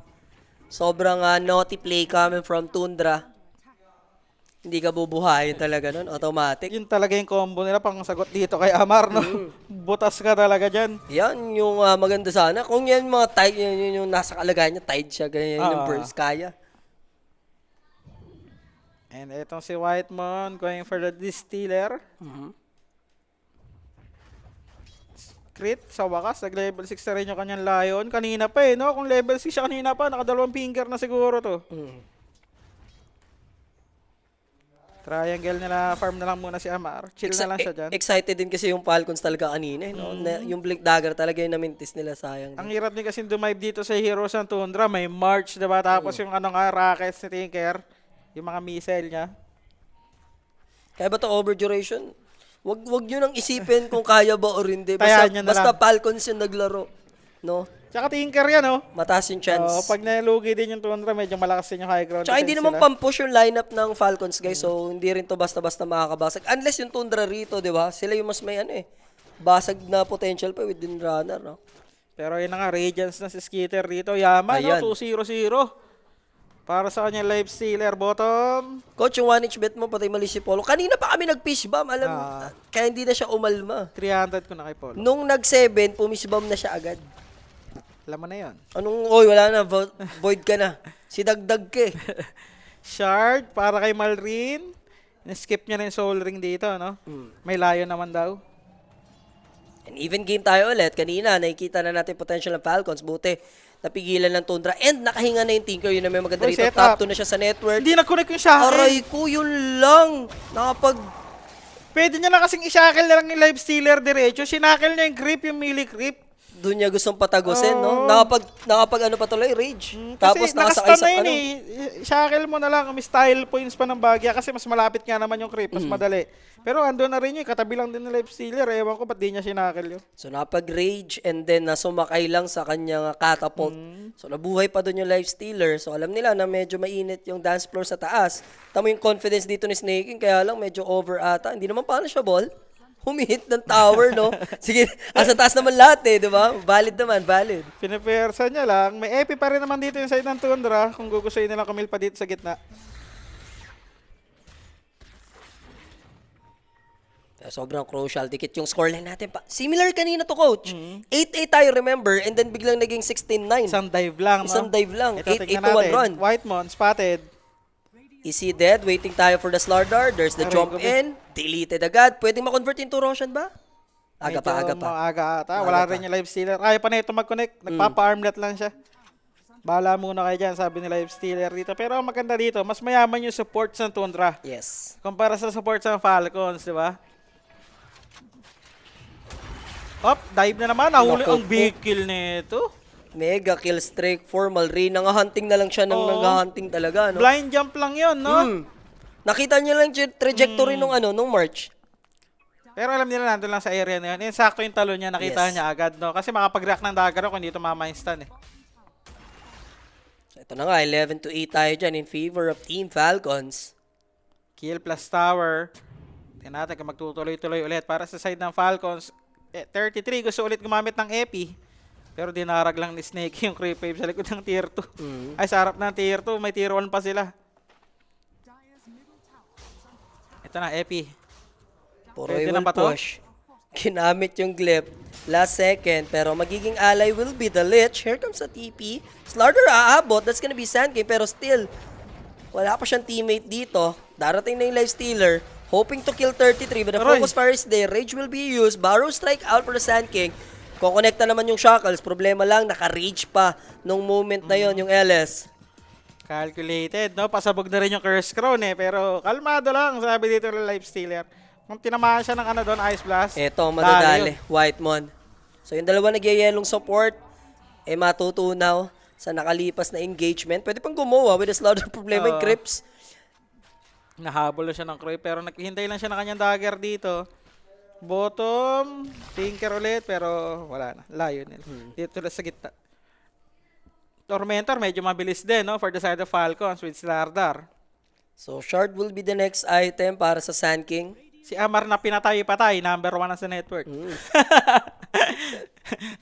S1: Sobrang naughty play coming from Tundra. Hindi ka bubuhayin talaga nun, automatic.
S2: Yun talaga yung combo nila pang sagot dito kay Amar, no? Butas ka talaga dyan.
S1: Yan yung maganda sana. Kung yan mga tide, yun yung nasa kalagayan niya, tide siya, ganyan yung burst, kaya.
S2: And itong si Whitemon going for the Distiller. Crit, sa wakas, nag-level 6 na rin yung kanyang Lion. Kanina pa no? Kung level 6 siya kanina pa, nakadalawang finger na siguro to. Triangle nila, farm na lang muna si Amar. Chill na lang siya dyan.
S1: Excited din kasi yung Falcons talaga kanina. No? Yung Blink Dagger talaga yung namintis nila, sayang.
S2: Ang hirap din kasi dumive dito sa Heroes ng Tundra. May March, diba? Tapos yung rockets ni Tinker. Yung mga missile niya.
S1: Kaya ba ito over-duration? Wag nyo nang isipin kung kaya ba o hindi.
S2: Tayaan nyo na
S1: Basta
S2: lang.
S1: Falcons yung naglaro. No?
S2: Tsaka Tinker yan,
S1: Mataas yung chance.
S2: Pag nalugi din yung Tundra, medyo malakas din yung high ground.
S1: Tsaka hindi
S2: defense
S1: naman
S2: nila.
S1: pampush yung lineup ng Falcons, guys. So, hindi rin to basta-basta makakabasag. Unless yung Tundra rito, di ba? Sila yung mas may basag na potential pa within runner, no?
S2: Pero yun na nga, Radiance na si Skitter dito. Yaman,
S1: Ayan.
S2: 2-0-0. Para sa kanya, Life Stealer, bottom.
S1: Coach, yung 1-inch bet mo, patay mali si Polo. Kanina pa kami nag-fish bomb, kaya hindi na siya umalma.
S2: 300 ko na kay Polo.
S1: Nung nag-7, pumish bomb na siya agad.
S2: Alam mo na yun.
S1: Wala na, void ka na. Si Dagdag ka
S2: Shard, para kay Malrin. Skip niya na yung Soul Ring dito, no? May Lion naman daw.
S1: And even game tayo ulit. Kanina, nakikita na natin potential ng Falcons. Buti, napigilan ng Tundra. And nakahinga na yung Tinker. Yun na may maganda
S2: Uy,
S1: rito.
S2: set
S1: Top
S2: up.
S1: 2 na siya sa network.
S2: Hindi na-connect yung shackle.
S1: Aray ko, yun lang.
S2: Pwede niya na kasing i-shackle na lang yung Life Stealer diretso. Sinakil niya yung grip, yung melee grip.
S1: Doon niya gustong patagusin, no? Nakapag ano pa tuloy, rage. Tapos
S2: Kasi
S1: nakasakay
S2: nakastan
S1: sa
S2: na yun shackle mo na lang, may style points pa ng bagya kasi mas malapit nga naman yung creep, mas madali. Pero ando na rin yun, katabi lang din ng Life Stealer. Ewan ko ba't di niya shackle yun.
S1: So napag-rage and then sumakay lang sa kanyang catapult. So nabuhay pa doon yung Life Stealer. So alam nila na medyo mainit yung dance floor sa taas. Tama yung confidence dito ni Snaking, kaya lang medyo over ata. Hindi naman punishable. Humihit ng tower, no? Sige, asa taas naman lahat di ba? Valid naman, valid.
S2: Pinapersa niya lang. May EP pa rin naman dito yung side ng Tundra kung gugustuhin nila kumil pa dito sa gitna.
S1: Sobrang crucial. Dikit yung scoreline natin pa. Similar kanina to, coach. 8-8 tayo, remember? And then biglang naging 16-9.
S2: Isang dive lang, no?
S1: Isang dive lang.
S2: Ito,
S1: 8-8
S2: tignan
S1: to 1
S2: natin.
S1: run.
S2: Whitemon, spotted.
S1: Is he dead? Waiting tayo for the Slardar. There's the
S2: Aray,
S1: jump
S2: gabi.
S1: in. Deleted agad. Pwedeng ma-convert into Roshan ba? Aga pa.
S2: Maaga ata. Wala rin yung Life Stealer. Kaya pa na ito mag-connect. Nagpapa-armlet lang siya. Bahala muna kayo dyan, sabi ni Life Stealer dito. Pero ang maganda dito, mas mayaman yung supports ng Tundra.
S1: Yes.
S2: Kumpara sa supports ng Falcons, di ba? Dive na naman. Nahuli
S1: Naku
S2: ang
S1: po.
S2: big kill nito.
S1: Mega kill streak, formal rin. Nangahunting na lang siya ng nangahunting talaga, no?
S2: Blind jump lang yun, no?
S1: Nakita niyo lang yung trajectory nung March.
S2: Pero alam nila nandun lang sa area na yun. Sakto yung talo niya, nakita
S1: Yes.
S2: niya agad, no? Kasi makapag-react ng dagger kung dito mama-instant,
S1: So, ito na nga, 11-8 tayo dyan in favor of Team Falcons.
S2: Kill plus tower. Tingnan natin kung magtutuloy-tuloy ulit. Para sa side ng Falcons, 33 gusto ulit gumamit ng epi. Pero dinarag lang ni Snake yung creep wave sa likod ng tier 2. Ay, sa harap ng tier 2, may tier 1 pa sila. Ito na, epi.
S1: Poroy
S2: Pwede
S1: will
S2: na ba to?
S1: push. Ginamit yung glyph. Last second, pero magiging ally will be the Lich. Here comes the TP. Slardar aabot. That's gonna be Sand King, pero still, wala pa siyang teammate dito. Darating na yung Life Stealer. Hoping to kill 33, but the
S2: Aray.
S1: focus fire is there. Rage will be used. Barrow strike out for the Sand King. Kukonekta naman yung Shackles. Problema lang, naka-rage pa nung moment na yon yung LS.
S2: Calculated, no? Pasabog na rin yung Curse Crown, Pero kalmado lang, sabi dito ng Life Stealer. Kung tinamaan siya ng doon, Ice Blast.
S1: Eto,
S2: dali
S1: madadali.
S2: yun.
S1: Whitemon. So yung dalawa nagyayelong support, matutunaw sa nakalipas na engagement. Pwede pang gumawa with a slaughter problema yung Crips.
S2: Nahabol na siya ng Croy, pero naghihintay lang siya ng kanyang dagger dito. Bottom, Tinker ulit, pero wala na. Layo nila. Dito lang sa gitna. Tormentor, medyo mabilis din, no? For the side of Falcons with Slardar.
S1: So Shard will be the next item para sa Sand King.
S2: Si Amar na pinatay-patay, number 1 na sa network.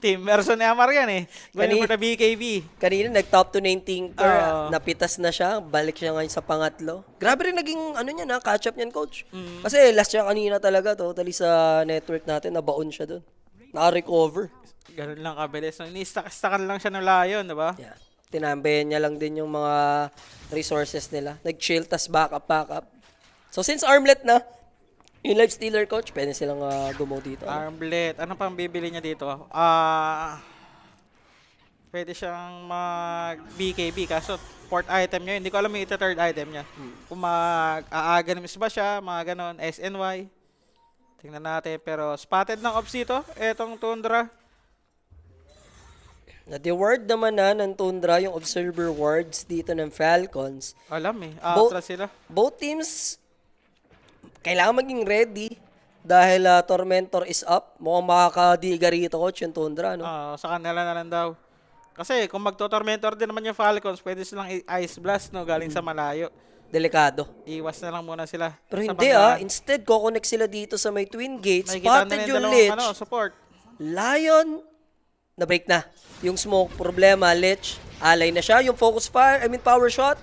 S2: Team version ni Amar yan eh. Going for the BKB.
S1: Kanina nag-top 2 na yung Tinker,
S2: Oo.
S1: napitas na siya, balik siya ngayon sa pangatlo. Grabe rin naging ano niya na, catch up niyan, coach.
S2: Mm.
S1: Kasi last siya kanina talaga, totally sa network natin, nabaon siya doon. Naka-recover.
S2: Ganun lang kabilis. So, ini-stack-stackan lang siya ng Lion, diba?
S1: Yeah. Tinambayan niya lang din yung mga resources nila. Nag-chill, tas backup. So since armlet na, yung life stealer, coach, pwede silang gumaw dito.
S2: Armlet. Ano pang bibili niya dito? Pwede siyang mag-BKB kaso fourth item niya. Hindi ko alam yung third item niya. Kung mag-aaganis ba siya, mga ganon, SNY. Tingnan natin. Pero spotted ng ops dito. Etong Tundra.
S1: Na-reward naman na ng Tundra yung observer wards dito ng Falcons.
S2: Alam eh. Atras sila.
S1: Both teams, kailangan maging ready dahil Tormentor is up. Mukhang makakadiga rito, coach, yung Tundra, no?
S2: Sa kanila na lang daw. Kasi kung magto-tormentor din naman yung Falcons, pwede silang Ice Blast, no? Galing sa malayo.
S1: Delikado.
S2: Iwas na lang muna sila.
S1: Pero
S2: sa
S1: hindi
S2: banggaan.
S1: instead connect sila dito sa may Twin Gates.
S2: Nakikita
S1: Spotted
S2: na
S1: yung
S2: dalawang,
S1: Lich.
S2: support.
S1: Lion, na-break na. Yung smoke problema, Lich, alay na siya. Yung focus fire, power shot,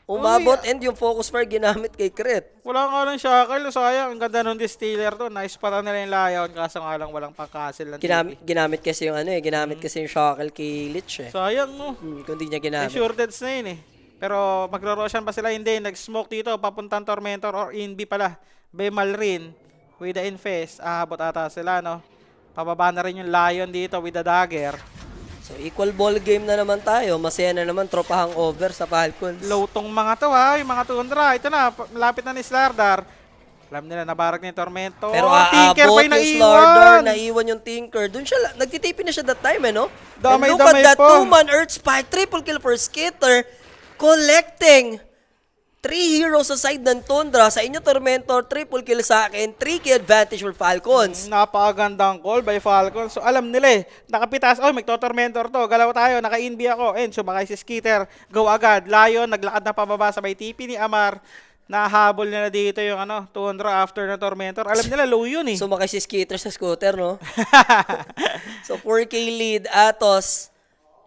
S1: umabot, and yung focus fire ginamit kay Crit.
S2: Wala nga lang shackle. Sayang, ang ganda nung distiller to. Nice pa nila yung Lion, kaso nga lang walang pang-cancel ng
S1: Ginamit kasi yung ginamit kasi yung shackle kay Lich eh.
S2: Sayang, no?
S1: Kung di niya
S2: May
S1: ginamit.
S2: sure deads na yun eh. Pero magro-roshan pa sila, hindi. Nag-smoke dito, papuntang Tormentor or Inbi pala. Bemal rin. With the Infest, aabot ata sila, no? Pababa na rin yung Lion dito with the dagger.
S1: So equal ball game na naman tayo. Masaya na naman tropahang over sa Falcons.
S2: Low tong mga to ha, yung mga Tundra. Ito na, malapit na ni Slardar. Alam nila, nabarag ni Tormento.
S1: Pero
S2: Tinker
S1: aabot
S2: pa
S1: yung
S2: yung
S1: Slardar,
S2: naiwan.
S1: naiwan yung Tinker. Doon siya, nagtitipin na siya that time no?
S2: Damay,
S1: And look at
S2: damay
S1: that
S2: pa.
S1: 2-man Earth Spike, triple kill for Skitter, collecting 3 heroes sa side ng Tundra. Sa inyo Tormentor, triple kill sa akin, 3K advantage for Falcons.
S2: Napakagandang call by Falcons. So alam nila eh, nakapitas, magto-Tormentor to. Galaw tayo, naka-inbi ako. And sumakay si Skitter, go agad. Lion, naglakad na pababa sabay TP ni Amar. Nahabol nila dito yung Tundra after na Tormentor. Alam nila, low yun eh.
S1: Sumakay si Skitter sa scooter, no? So 4K lead, Atos.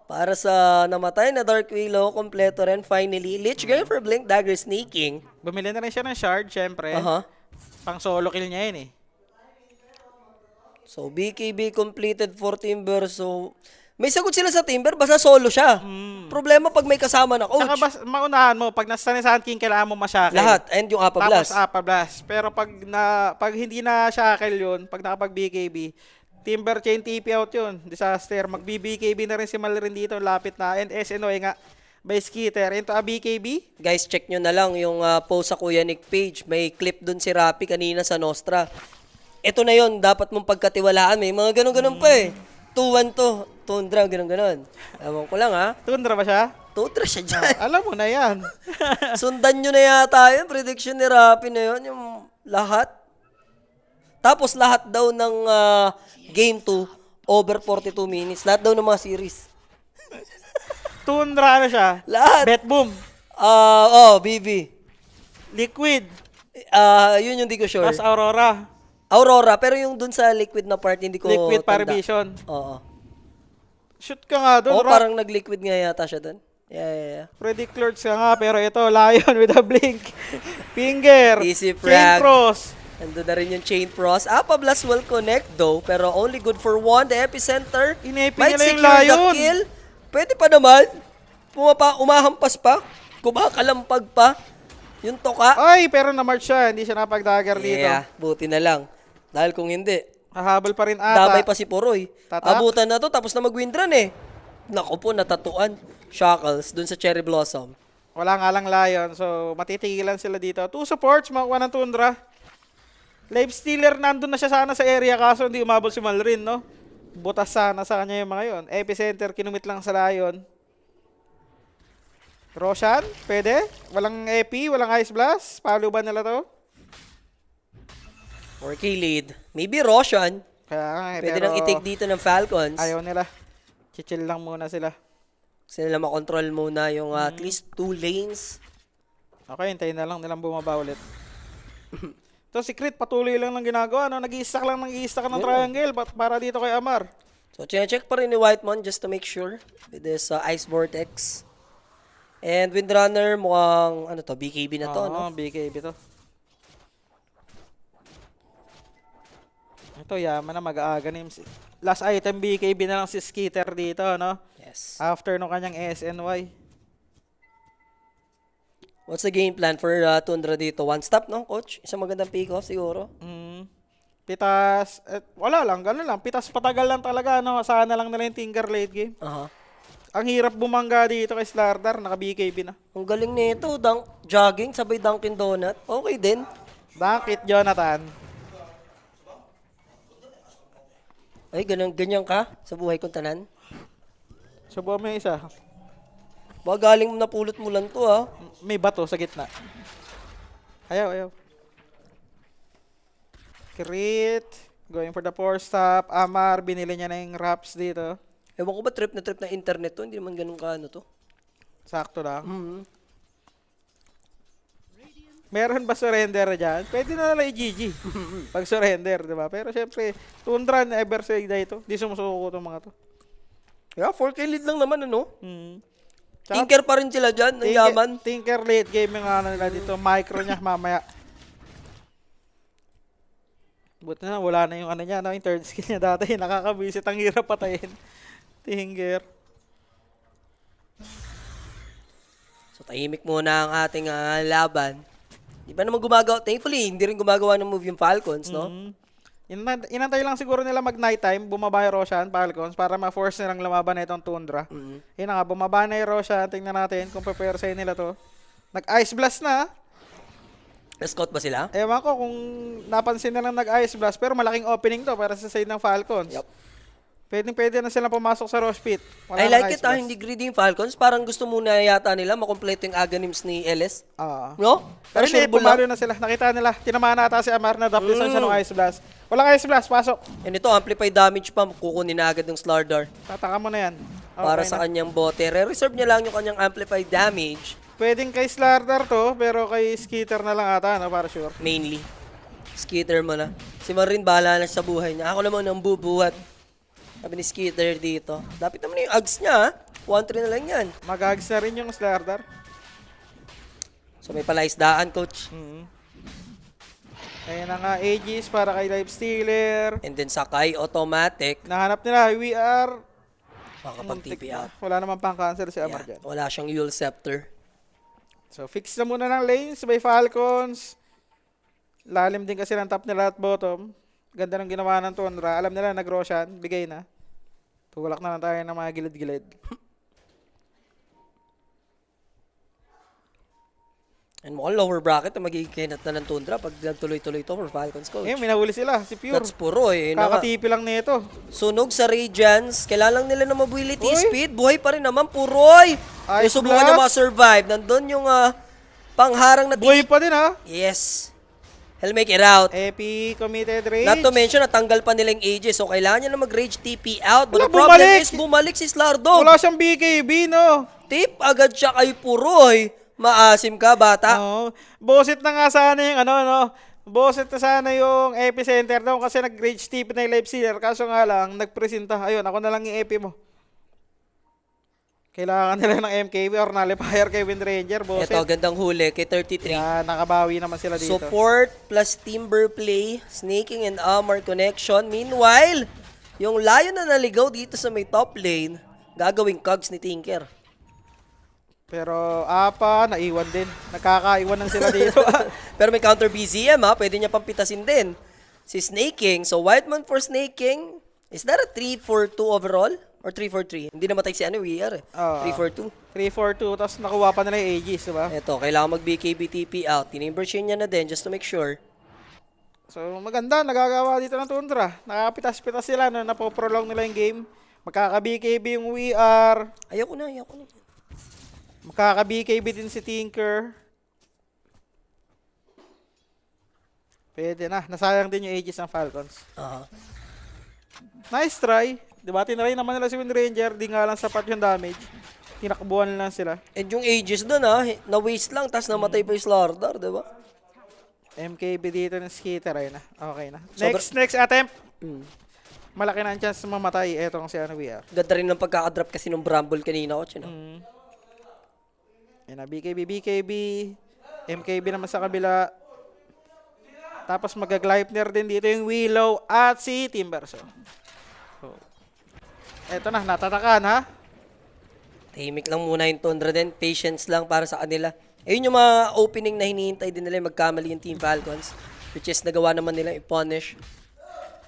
S1: Para sa namatay na Dark Willow, kompleto rin. Finally, Lich going for Blink Dagger sneaking.
S2: Bumili na rin siya ng shard, syempre. Pang solo kill niya yun eh.
S1: So, BKB completed for Timber. So, may sagot sila sa Timber, basta solo siya. Problema pag may kasama na coach.
S2: Saka maunahan mo, pag nasa ni Sun King, kailangan mo masyakil.
S1: Lahat, and yung Apa
S2: Tapos
S1: Blast.
S2: Apa Blast. Pero pag hindi na shackle yun, pag nakapag BKB, Timber chain TP out yun. Disaster. Mag-BKB na rin si Malrin dito. Lapit na. And SNOy nga by Skitter. Into a BKB.
S1: Guys, check nyo na lang yung post sa Kuya Nick page. May clip dun si Rapi kanina sa Nostra. Ito na yon dapat mong pagkatiwalaan. May mga ganun-ganun pa eh. 2-1 to. Tundra, ganun-ganun. Ewan ko lang ha.
S2: Tundra ba siya?
S1: Tundra siya dyan.
S2: Alam mo na yan.
S1: Sundan nyo na yata yun. Prediction ni Rapi na yun. Yung lahat. Tapos lahat daw ng Game 2, over 42 minutes. Lahat daw ng mga series.
S2: Tundra ano siya?
S1: Lahat.
S2: Bet boom.
S1: BB.
S2: Liquid.
S1: Yun yung di ko sure.
S2: Tapos Aurora.
S1: Aurora, pero yung dun sa liquid na part, hindi ko
S2: Liquid
S1: tanda.
S2: Paravision.
S1: Oo.
S2: Shoot ka nga doon.
S1: Parang nag-liquid nga yata siya dun. Yeah.
S2: Predict Lords ka nga, pero ito, Lion with a blink. Finger.
S1: Easy
S2: Chain
S1: frag.
S2: cross.
S1: Nandun na rin yung Chain Frost. Apa Blast will connect though, pero only good for one. The epicenter
S2: Inepi
S1: might
S2: nila yung
S1: secure the
S2: Lion.
S1: kill. Pwede pa naman. Umahampas pa. Kumakalampag pa. Yung toka.
S2: Ay, pero na-march siya. Hindi siya napag-dagger dito.
S1: Yeah, buti na lang. Dahil kung hindi,
S2: Hahabol pa rin ata.
S1: damay pa si Poroy.
S2: Tatak.
S1: Abutan na to, tapos na mag-windrun eh. Naku po, natatuan. Shackles dun sa Cherry Blossom.
S2: Wala nga lang Lion, so matitigilan sila dito. 2 supports, makuha ng Tundra. Life Stealer, nandun na siya sana sa area, kaso hindi umabot si Malrin, no? Butas sana sa kanya yung mga yun. Epicenter, kinumit lang sa Lion. Roshan, pwede? Walang EP, walang Ice Blast? Palo ba nila to?
S1: 4K lead. Maybe Roshan.
S2: Kaya nga,
S1: Pwede
S2: pero
S1: nang itik dito ng Falcons.
S2: ayaw nila. Chichill lang muna sila.
S1: Kasi nila makontrol muna yung at least 2 lanes.
S2: Okay, hintayin na lang nilang bumaba ulit. To si Crit, patuloy lang ng ginagawa. No? Nag-i-stack ng triangle para dito kay Amar.
S1: So, check pa rin ni Whitemon just to make sure with this Ice Vortex. And Windrunner, mukhang, ano to, BKB na to, no?
S2: Oo, BKB to. Ito, yaman na mag-aaga na last item, BKB na lang si Skitter dito, no?
S1: Yes.
S2: After no kanyang SNY.
S1: What's the game plan for Tundra dito? One stop, no, coach? Isang magandang pick-off siguro.
S2: Pitas, wala lang, gano'n lang. Pitas patagal lang talaga, no? Sana lang nila yung Tinker late game.
S1: Aha.
S2: Ang hirap bumangga dito kay Slardar, naka-BKB na.
S1: Ang galing nito, jogging, sabay Dunkin Donut. Okay din.
S2: Bakit, Jonathan?
S1: Ay, ganyan ka sa buhay kong tanan.
S2: Subuhan mo yung isa.
S1: Baka galing mo napulot mo lang to, ha?
S2: May bato sa gitna. Ayaw. Crit. Going for the 4-stop. Amar, binili niya na yung wraps dito.
S1: Ewan ko ba trip na internet to? Hindi naman ganun ka, ano to?
S2: Sakto lang. Meron ba surrender dyan? Pwede na lang i-GG. Pag surrender, di ba? Pero syempre, Tundra na ever say dito. Di sumusuko itong mga to.
S1: Yeah, 4K lead lang naman, ano?
S2: Tsaka,
S1: Tinker pa rin sila dyan, ang yaman.
S2: Tinker late game yung ano nila dito. Micro niya mamaya. Buti na, wala na yung ano niya, no? Yung third skill niya dati. Nakakabisit, ang hirap patayin. Tinker.
S1: So, tahimik muna ang ating laban. Di ba naman gumagawa? Thankfully, hindi rin gumagawa ng move yung Falcons, no?
S2: Inantay lang siguro nila mag-nighttime, bumaba yung Roshan, Falcons, para ma-force nilang lumaban na itong Tundra. Yun na nga, bumaba na yung Roshan. Tingnan natin kung prepare sa'yo nila to. Nag-ice blast na.
S1: Na-scout ba sila?
S2: Ewan ko kung napansin na lang nag-ice blast, pero malaking opening to para sa side ng Falcons.
S1: Yup.
S2: Pwede na silang pumasok sa Rosh Pit.
S1: I like it, hindi greedy yung Falcons. Parang gusto muna yata nila makompleto yung Aghanims ni LS. No?
S2: Pero
S1: sure
S2: hindi,
S1: bull
S2: pumalo
S1: lang.
S2: na sila. Nakita nila, tinamaan nata si Amar na daplisan siya ng Ice Blast. Walang Ice Blast, pasok.
S1: And ito, amplify damage pa, kukunin na agad ng Slardar.
S2: Tataka mo na yan. Okay
S1: Para
S2: na.
S1: sa kanyang bote. Re-reserve niya lang yung kanyang amplified damage,
S2: Pwedeng kay Slardar to, pero kay Skitter na lang ata, no? Para sure.
S1: mainly. Skitter mo na. Si Marin, bahala na sa buhay niya. Ako naman ang bubuhat. Sabi ni Skitter dito. Dapat naman yung Ags niya, ha? 1-3 na lang yan.
S2: Mag-ags na rin yung Slardar.
S1: So may palaisdaan, coach.
S2: Ayan na nga, Aegis para kay Life Stealer.
S1: And then Sakai, automatic.
S2: Nahanap nila, we are...
S1: Makakapag-TP out.
S2: Wala naman pang cancel si Amar dyan.
S1: Wala siyang Yule Scepter.
S2: So, fix na muna ng lanes by Falcons. Lalim din kasi ng top nila at bottom. Ganda ng ginawa ng Tundra. Alam nila, nag-Roshan. Bigay na. Tulak na lang tayo ng mga gilid-gilid.
S1: And mukhang lower bracket na magiging kinat na ng Tundra pag tuloy-tuloy ito for Falcons, coach.
S2: Eh, minahuli sila. Si Pure.
S1: That's puro eh.
S2: Kakatipi lang nito.
S1: Sunog sa Radiance. Kailangan lang nila ng mobility
S2: Uy!
S1: speed. Buhay pa rin naman. Puroy!
S2: Ice
S1: Subukan
S2: Blast!
S1: niya ma-survive. Nandun yung pangharang na
S2: Buhay pa din ha.
S1: Yes. He'll make it out.
S2: Epi committed rage.
S1: Not to mention, natanggal pa nila yung ages. So, kailangan niya na mag-rage TP out. But
S2: Wala,
S1: the problem
S2: bumalik!
S1: is, bumalik si Slardog.
S2: Wala siyang BKB, no?
S1: Tip agad siya kay Puroy. Maasim ka, bata.
S2: Oo. Bosit na nga sana yung ano, no? Bosit na sana yung epicenter daw kasi nag-rage tip na yung life sealer. Kaso nga lang, nagpresenta. Ayun, ako na lang yung epi mo. Kailangan nila ng MKB or nullifier kay Wind Ranger, Bosit.
S1: Ito, gandang huli kay 33.
S2: Yan, nakabawi naman sila dito.
S1: Support plus timber play, snaking and armor connection. Meanwhile, yung Lion na naligaw dito sa may top lane, gagawing cogs ni Tinker.
S2: Pero naiwan din. Nakakaiwan lang sila dito.
S1: Pero may counter BZM ha, pwede niya pampitasin din. Si Snaking, so Whiteman for Snaking. Is that a 3-4-2 overall? Or 3-4-3? Hindi namatay si VR eh. 3-4-2.
S2: 3-4-2, tapos nakuha pa nila yung Aegis, diba?
S1: Ito, kailangan mag-BKB TP out. Tinimber chain niya na din just to make sure.
S2: So maganda, nagagawa dito ng Tundra. Nakapitas-pitas sila, no? Napoprolong nila yung game. Magkaka-BKB yung VR.
S1: Ayoko na.
S2: Magkaka-BKB din si Tinker. Pwede na. Nasayang din yung Aegis ng Falcons. Nice try. Diba? Tinry naman nila si Wind Ranger. Di nga lang sapat yung damage. Tinakbuhan lang sila.
S1: And yung ages doon na-waste lang, tapos namatay pa yung Slardar, diba?
S2: MKB dito ng Skitter. Ayun na. Okay na.
S1: So,
S2: Next attempt. malaki na ang chance na mamatay etong si ano VR.
S1: Ganda rin ng pagkakadrop kasi ng Bramble kanina, coach. You know?
S2: Yan na, BKB, MKB naman sa kabila. Tapos mag-Gleipnir din dito yung Willow at si Timberso. So, eto na, natatakan ha.
S1: Tahimik lang muna yung Tundra din. Patience lang para sa kanila. Ayun yung mga opening na hinihintay din nila yung magkamali yung Team Falcons. Which is nagawa naman nila i-punish.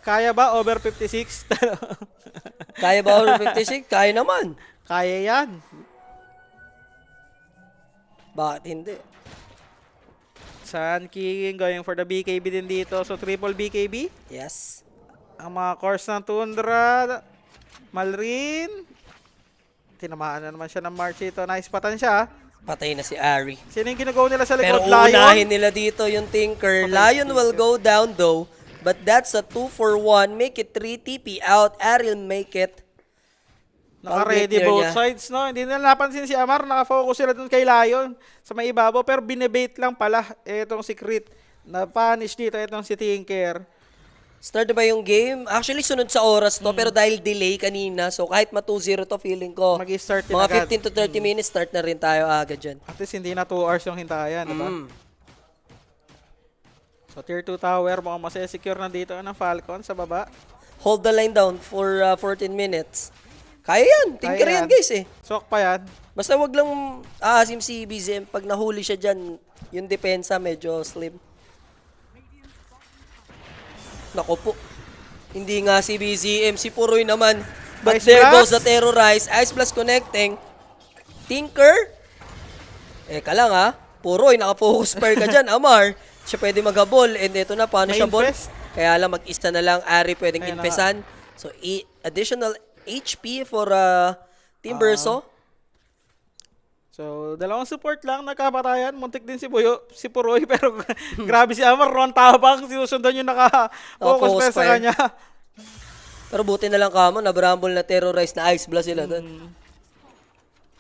S2: Kaya ba over 56?
S1: Kaya ba over 56? Kaya naman.
S2: Kaya yan.
S1: Bakit hindi?
S2: Sun King going for the BKB din dito. So triple BKB.
S1: Yes.
S2: Ang mga course ng Tundra. Malrin. Tinamaan na naman siya ng March ito. Nice patan siya.
S1: Patay na si Ari.
S2: Sino yung ginagawa nila sa
S1: Pero
S2: likod? Lion?
S1: uunahin nila dito yung Tinker. Lion will go down though. But that's a 2-for-1. Make it 3 TP out. Ariel make it.
S2: Naka-ready
S1: Pang-get
S2: both
S1: niya.
S2: sides, no? Hindi nila napansin si Amar. Naka-focus sila dun kay Lion sa may ibabaw. Pero binebait lang pala itong si Crit. Na-punish dito itong si Tinker.
S1: Start na ba yung game? Actually, sunod sa oras to. Pero dahil delay kanina, so kahit ma-2-0 to, feeling ko,
S2: Mag-i-start din
S1: mga
S2: agad.
S1: 15 to 30 minutes, start na rin tayo agad dyan.
S2: At least hindi na 2 hours yung hintayan, diba? So tier 2 tower, mukhang masesecure na dito ng Falcon sa baba.
S1: Hold the line down for 14 minutes. Kaya yan. Tinker
S2: Kaya
S1: yan,
S2: yan.
S1: guys eh.
S2: Sok pa yan.
S1: Basta wag lang aasim si BZM. Pag nahuli siya dyan, yung depensa medyo slim. Nako po. Hindi nga si BZM, si Puroy naman. But
S2: Ice
S1: there
S2: Blast.
S1: goes the Terrorize. Ice Blast connecting. Tinker. Eka lang ha. Puroy, naka-focus fire ka dyan. Amar, siya pwede maghabol. And ito na, punishable.
S2: Ma-infest.
S1: Kaya lang, mag-isa na lang. Ari pwedeng
S2: Ayun na
S1: inpesan. So, additional HP for Team Verso.
S2: So, dalawang support lang, nagkapatayan. Muntik din si Puroy, pero grabe si Amar, Ron Tabang, sinusundan yung naka-focus
S1: Naka-focus
S2: pa sa
S1: fire.
S2: kanya.
S1: Pero buti na lang kamo, na-bramble na Terrorize na Ice Blast sila doon.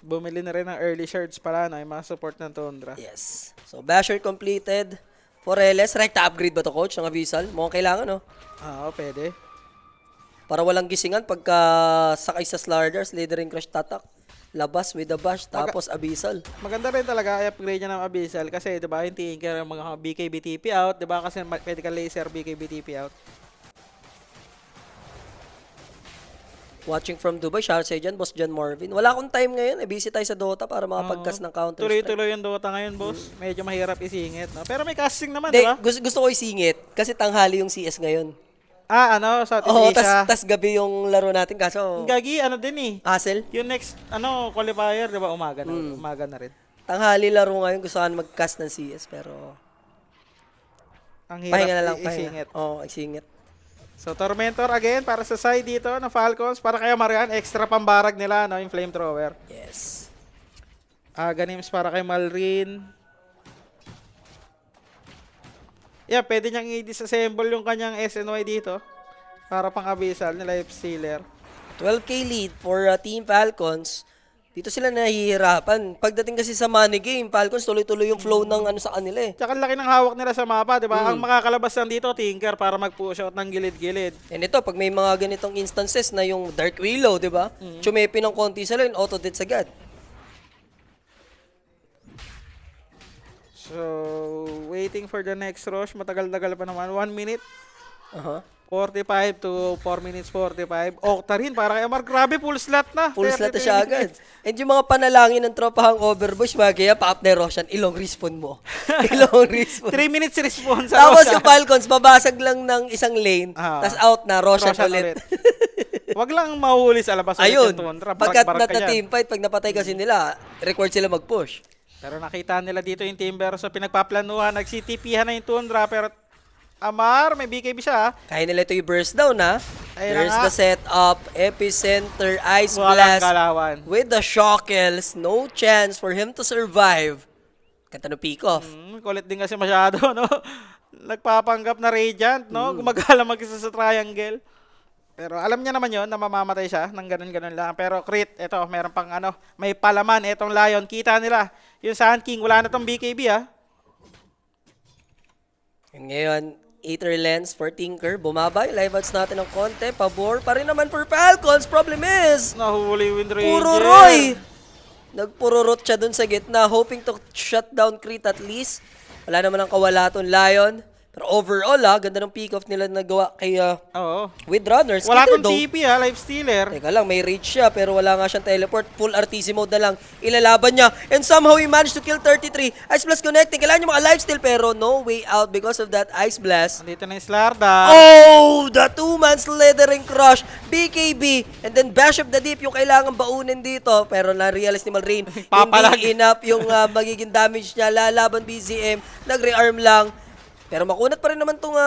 S2: Bumili na rin ng early shards pala, no, yung mga support ng Tundra.
S1: Yes. So, Basher completed. Foreles, recta upgrade ba to, coach, ng Abyssal? Mukhang kailangan, no?
S2: Oo, pwede.
S1: Para walang gisingan pagka sakay sa Slarders, Slithering Crush tatak. Labas with the bash, tapos Abyssal.
S2: Maganda rin talaga i-upgrade niya ng Abyssal kasi 'di ba yung Tinker yung mga BKB TP out, 'di ba? Kasi pwede ka laser BKB TP out.
S1: Watching from Dubai, shout out sa dyan, Boss John Marvin. Wala akong time ngayon, busy tayo sa Dota para makapag-cast ng Counter-Strike.
S2: Tuloy-tuloy yung Dota ngayon, boss. Medyo mahirap isingit, no? Pero may casting naman,
S1: Hindi,
S2: 'di ba?
S1: gusto ko isingit kasi tanghali yung CS ngayon.
S2: Southeast
S1: Oo,
S2: Asia.
S1: tas gabi yung laro natin kaso
S2: Gagi, ano din eh.
S1: hassle.
S2: Yung next, qualifier, 'di ba? Umaga na. Umaga na rin.
S1: Tanghali laro ngayon, gusto ko mag-cast ng CS pero
S2: Ang hirap
S1: pahinga na lang,
S2: isingit.
S1: pahinga. Oo, isingit.
S2: So, Tormentor again para sa side dito ng Falcons. Para kay Marian, extra pambarag nila, no? Yung Flamethrower.
S1: Yes.
S2: Ganims para kay Malrin. Yeah, pwede niyang i-disassemble yung kanyang SNY dito. Para pang Abyssal ni Life Stealer.
S1: 12k lead for Team Falcons. Dito sila nahihirapan. Pagdating kasi sa money game, Falcons tuloy-tuloy yung flow ng ano sa kanila eh.
S2: Tsaka ang laki ng hawak nila sa mapa, di ba? Ang makakalabas lang dito, Tinker, para mag-push out ng gilid-gilid.
S1: And ito, pag may mga ganitong instances na yung Dark Willow, di ba? Chumepi ng konti sa lane, auto-death agad.
S2: So, waiting for the next rush. Matagal-tagal pa naman. 1 minute. 45 to 4 minutes 45. Octa rin para kay Amar. Grabe, full slot na.
S1: Full slot na
S2: 33
S1: siya agad.
S2: minutes.
S1: And yung mga panalangin ng tropahang overbush, bagay, pa-up na Roshan, ilong respawn mo. Ilong respawn.
S2: 3 minutes response.
S1: Tapos yung Falcons, babasag lang ng isang lane,
S2: Ah.
S1: tas out na, Roshan
S2: Roshan
S1: ulit.
S2: Wag lang mahuli sa labas ulit
S1: Ayun,
S2: yung Tundra.
S1: pagkat
S2: Barag-barag ka
S1: na
S2: dyan.
S1: teamfight, pag napatay kasi nila, required sila mag-push.
S2: Pero nakita nila dito yung Timber. So, pinagpaplanuhan. Nag-CTP-han na yung Tundra. Pero Amar, may BKB siya.
S1: Kaya nila ito yung burst down, ha?
S2: Ayun na
S1: There's
S2: nga.
S1: the setup, epicenter, ice
S2: Walang
S1: blast.
S2: kalawan.
S1: With the shockels, no chance for him to survive. Kanta no pick off.
S2: Kulit din kasi masyado, no? Nagpapanggap na Radiant, no? Gumagala mag-isa sa triangle. Pero alam niya naman yon na mamamatay siya ng ganun-ganun lang. Pero crit, ito, meron pang may palaman. Itong Lion, kita nila. Yung Sand King, wala na tong BKB, ah.
S1: Ngayon, Aether Lens for Tinker. Bumaba yung live outs natin ng konti. Pabor pa rin naman for Falcons. Problem is,
S2: Nahuli Wind Ranger.
S1: puro Roy. Nagpururot siya dun sa gitna, hoping to shut down Crit at least. Wala naman ang kawalaton Lion. Pero overall, ganda ng pick-off nila nagawa kay
S2: Oo.
S1: Windrunners.
S2: Wala
S1: Skeeter
S2: tong
S1: though,
S2: TP Life Stealer.
S1: teka lang, may reach siya pero wala nga siyang teleport. Full RTC mode na lang. Ilalaban niya. And somehow he managed to kill 33. Ice Blast connecting. Kailangan niya mga lifesteal pero no way out because of that Ice Blast.
S2: Nandito na yung Slarda.
S1: Oh! The two-man slithering crush. BKB. And then Bash of the Deep yung kailangan baunin dito. Pero na-realize ni Malrain.
S2: Papalag.
S1: Hindi enough yung magiging damage niya. Lalaban BZM. Nagre-arm lang. Pero makunat pa rin naman tong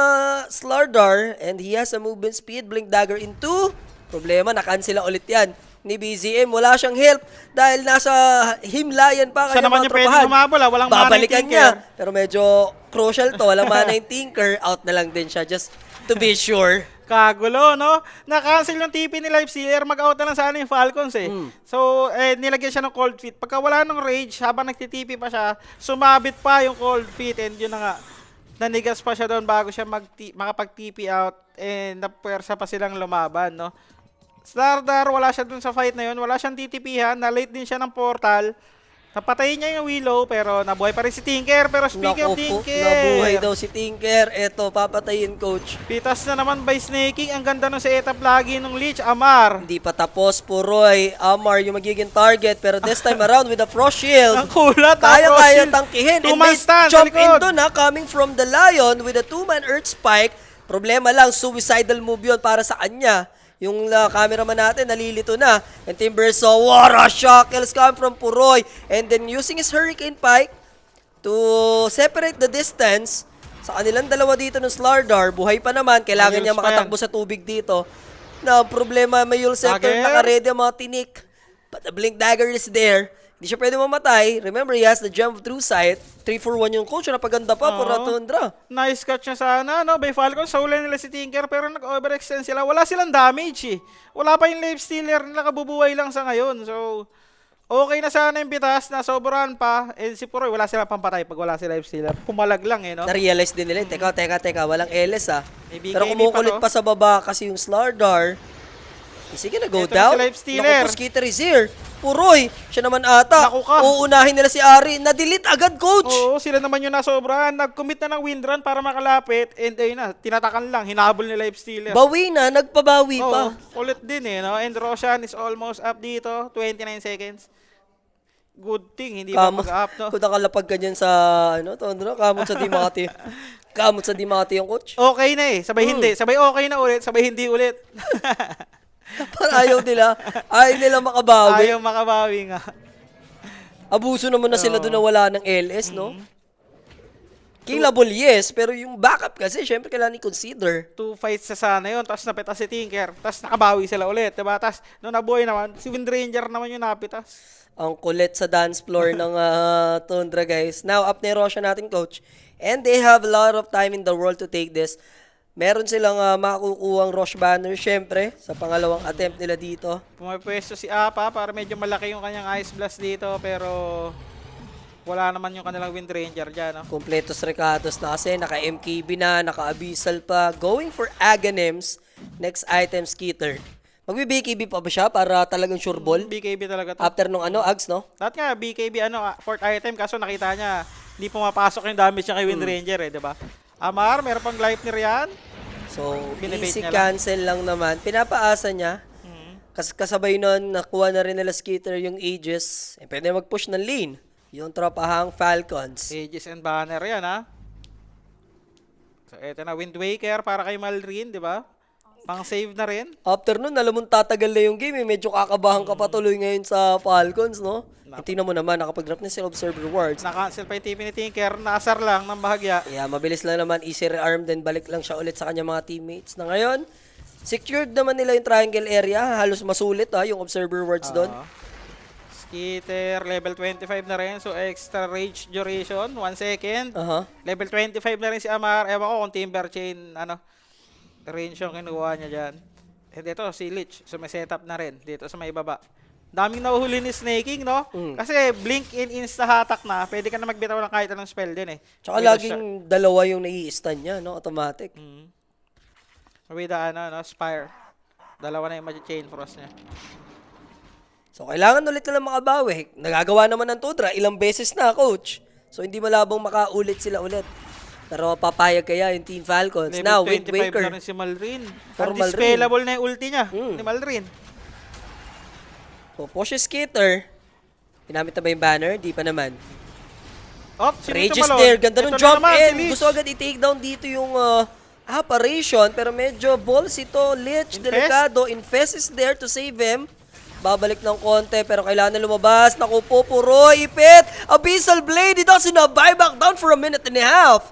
S1: Slardar. And he has a movement speed. Blink Dagger into. Problema, na-cancel ulit yan ni BZM. Wala siyang help dahil nasa himlayan pa
S2: Siya
S1: kanyang
S2: naman
S1: mga
S2: yung pwede
S1: tropahan.
S2: humabol, walang mana yung
S1: Babalikan
S2: Tinker.
S1: niya. Pero medyo crucial to. Walang mana yung Tinker. Out na lang din siya just to be sure.
S2: Kagulo, no? Na-cancel yung TP ni Life Stealer, mag-out na lang sana yung Falcons eh. So, nilagyan siya ng cold feet. Pagka wala ng rage, habang nagtitipi pa siya, sumabit pa yung cold feet and yun na nga, nanigas pa siya doon bago siya makapag-TP out and napuwersa pa silang lumaban, no? Slardar, wala siya dun sa fight na yun, wala siyang TTP-han, na-late din siya ng portal. Napatayin niya yung Willow pero nabuhay pa rin si Tinker. Pero speaking of
S1: Naku po,
S2: Tinker,
S1: nabuhay daw si Tinker. Eto, papatayin coach.
S2: pitas na naman by snaking. Ang ganda nung setup lagi nung Leech. Amar.
S1: Hindi pa tapos, Puroy. Amar yung magiging target. Pero this time around with the Frost Shield.
S2: Ang kulat.
S1: Kaya tangkihin. And
S2: Two-man
S1: may
S2: stand sa
S1: jump in
S2: likod.
S1: doon coming from the Lion with a two-man Earth Spike. Problema lang, suicidal move yun para sa kanya. Yung cameraman natin, nalilito na. And Timbersaw, what a shackles come from Puroy. And then using his Hurricane Pike to separate the distance. Sa kanilang dalawa dito ng Slardar, buhay pa naman. Kailangan
S2: Mayuls
S1: niya
S2: pa
S1: makatakbo sa tubig dito. Na problema, may Yule Scepter,
S2: Dagger.
S1: naka-ready ang mga tinik. But the Blink Dagger is there. Hindi siya pwede mamatay. Remember, he has the Gem of True Sight. 3-4-1 yung coach. Napaganda pa for
S2: Oo.
S1: Tundra.
S2: Nice catch niya sana, no? By Falcons, sa huli nila si Tinker, pero nag-overextend sila. Wala silang damage, eh. Wala pa yung Life Stealer, nakabubuhay lang sa ngayon. So, okay na sana yung bitas, nasobrahan pa. And si Puroy, wala silang pampatay pag wala si Life Stealer. Pumalag lang, eh, no?
S1: Na-realize din nila, teka, walang LS
S2: May BKB
S1: Pero kumukulit
S2: pa to.
S1: pa sa baba kasi yung Slardar. Is he gonna go
S2: Ito
S1: down?
S2: si Life Stealer.
S1: Naku po, Skitter is here. Puroy, siya naman ata.
S2: Naku ka.
S1: Uunahin nila si Ari. Na-delete agad, coach.
S2: Oo, sila naman yung nasobrahan. Nag-commit na ng windrun para makalapit. And ayun na, tinatakan lang. Hinabol ni Life Stealer.
S1: Bawi na, nagpabawi pa.
S2: Oo, ulit din eh, no? And Roshan is almost up dito. 29 seconds. Good thing, hindi pa mag-up, no?
S1: Kung nakalapag ka dyan sa, Tondro, kamot sa Di Makati. Kamot sa Di Makati yung coach.
S2: Okay na eh. Sabay hindi. Sabay okay na ulit. Sabay hindi ulit.
S1: Parang ayaw nila makabawi.
S2: Ayaw makabawi nga.
S1: Abuso naman na sila doon na wala ng LS, no? Killable, yes, pero yung backup kasi, syempre kailangan i-consider.
S2: 2 fights sa sana yun. Tapos napitas si Tinker. Tapos nakabawi sila ulit. Diba? Tapos nung nabuhay naman, si Windranger naman yung napitas.
S1: Ang kulit sa dance floor ng Tundra, guys. Now, up ni Roshan natin, coach. And they have a lot of time in the world to take this. Meron silang makukuhang Rosh Banner, syempre, sa pangalawang attempt nila dito.
S2: Pumapwesto si Apa para medyo malaki yung kanyang Ice Blast dito. Pero wala naman yung kanilang Windranger dyan. No?
S1: Kompletos recados na kasi, naka-MKB na, naka-Abyssal pa. Going for Aghanims. Next item, Skitter. Magbi-BKB pa ba siya para talagang sure ball?
S2: BKB talaga to.
S1: After nung Ags, no?
S2: Lahat nga, BKB, fourth item. Kaso nakita niya, hindi pumapasok yung damage niya kay Windranger eh, diba? Amar, meron pang life ni Rian.
S1: So,
S2: Binibait
S1: easy
S2: niya lang.
S1: cancel lang naman. Pinapaasa niya. Kasabay nun, nakuha na rin nila Skitter yung Aegis. Pwede mag-push ng lane. Yung tropahang Falcons.
S2: Aegis and Banner yan, ha? So, eto na, Wind Waker para kay Malrin, di ba? Pang-save na rin.
S1: After nun, alam mo tatagal na yung game. Medyo kakabahan ka patuloy ngayon sa Falcons, no? Tingnan mo naman, nakapag-drop na sila Observer Rewards.
S2: Na-cancel pa yung TP ni Tinker. Naasar lang ng bahagya.
S1: Yeah, mabilis lang naman. Easy rearm, then balik lang siya ulit sa kanya mga teammates. Na ngayon, secured naman nila yung triangle area. Halos masulit yung Observer Rewards doon.
S2: Skitter, level 25 na rin. So, extra rage duration, 1 second. Level 25 na rin si Amar. Ewan ko kung Timber Chain, range yung kinuha niya dyan. And ito, si Lich. So, may setup na rin dito sa may baba. Daming nahuhuli ni Snaking, no? Kasi blink in, insta-hatak na. Pwede ka na magbitaw ng kahit anong spell din eh.
S1: Tsaka
S2: With the
S1: laging dalawa yung nai-stun niya, no? Automatic.
S2: With the, Spire. Dalawa na yung chain frost niya.
S1: So, kailangan ulit na lang makabawi. Nagagawa naman ng Tundra, ilang beses na, coach. So, hindi malabong makaulit sila ulit. Pero papayag kaya yung Team Falcons.
S2: Level
S1: Now,
S2: 25
S1: Wind Waker.
S2: na rin si Malrin.
S1: For
S2: Undispellable na yung ulti niya ni Malrin.
S1: So, pushes Skitter. Ginamit na ba yung banner? Di pa naman.
S2: Oh, sino
S1: Rages
S2: tumalon?
S1: there. Ganda
S2: Ito
S1: ng
S2: na
S1: jump
S2: naman,
S1: in.
S2: si Lich.
S1: Gusto agad i-take down dito yung apparition. Pero medyo balls ito. Lich,
S2: Infest?
S1: delikado. Infest is there to save him. Babalik ng konti pero kailangan na lumabas. Naku po, Puroy, ipit. Abyssal Blade. He doesn't have buyback down for a minute and a half.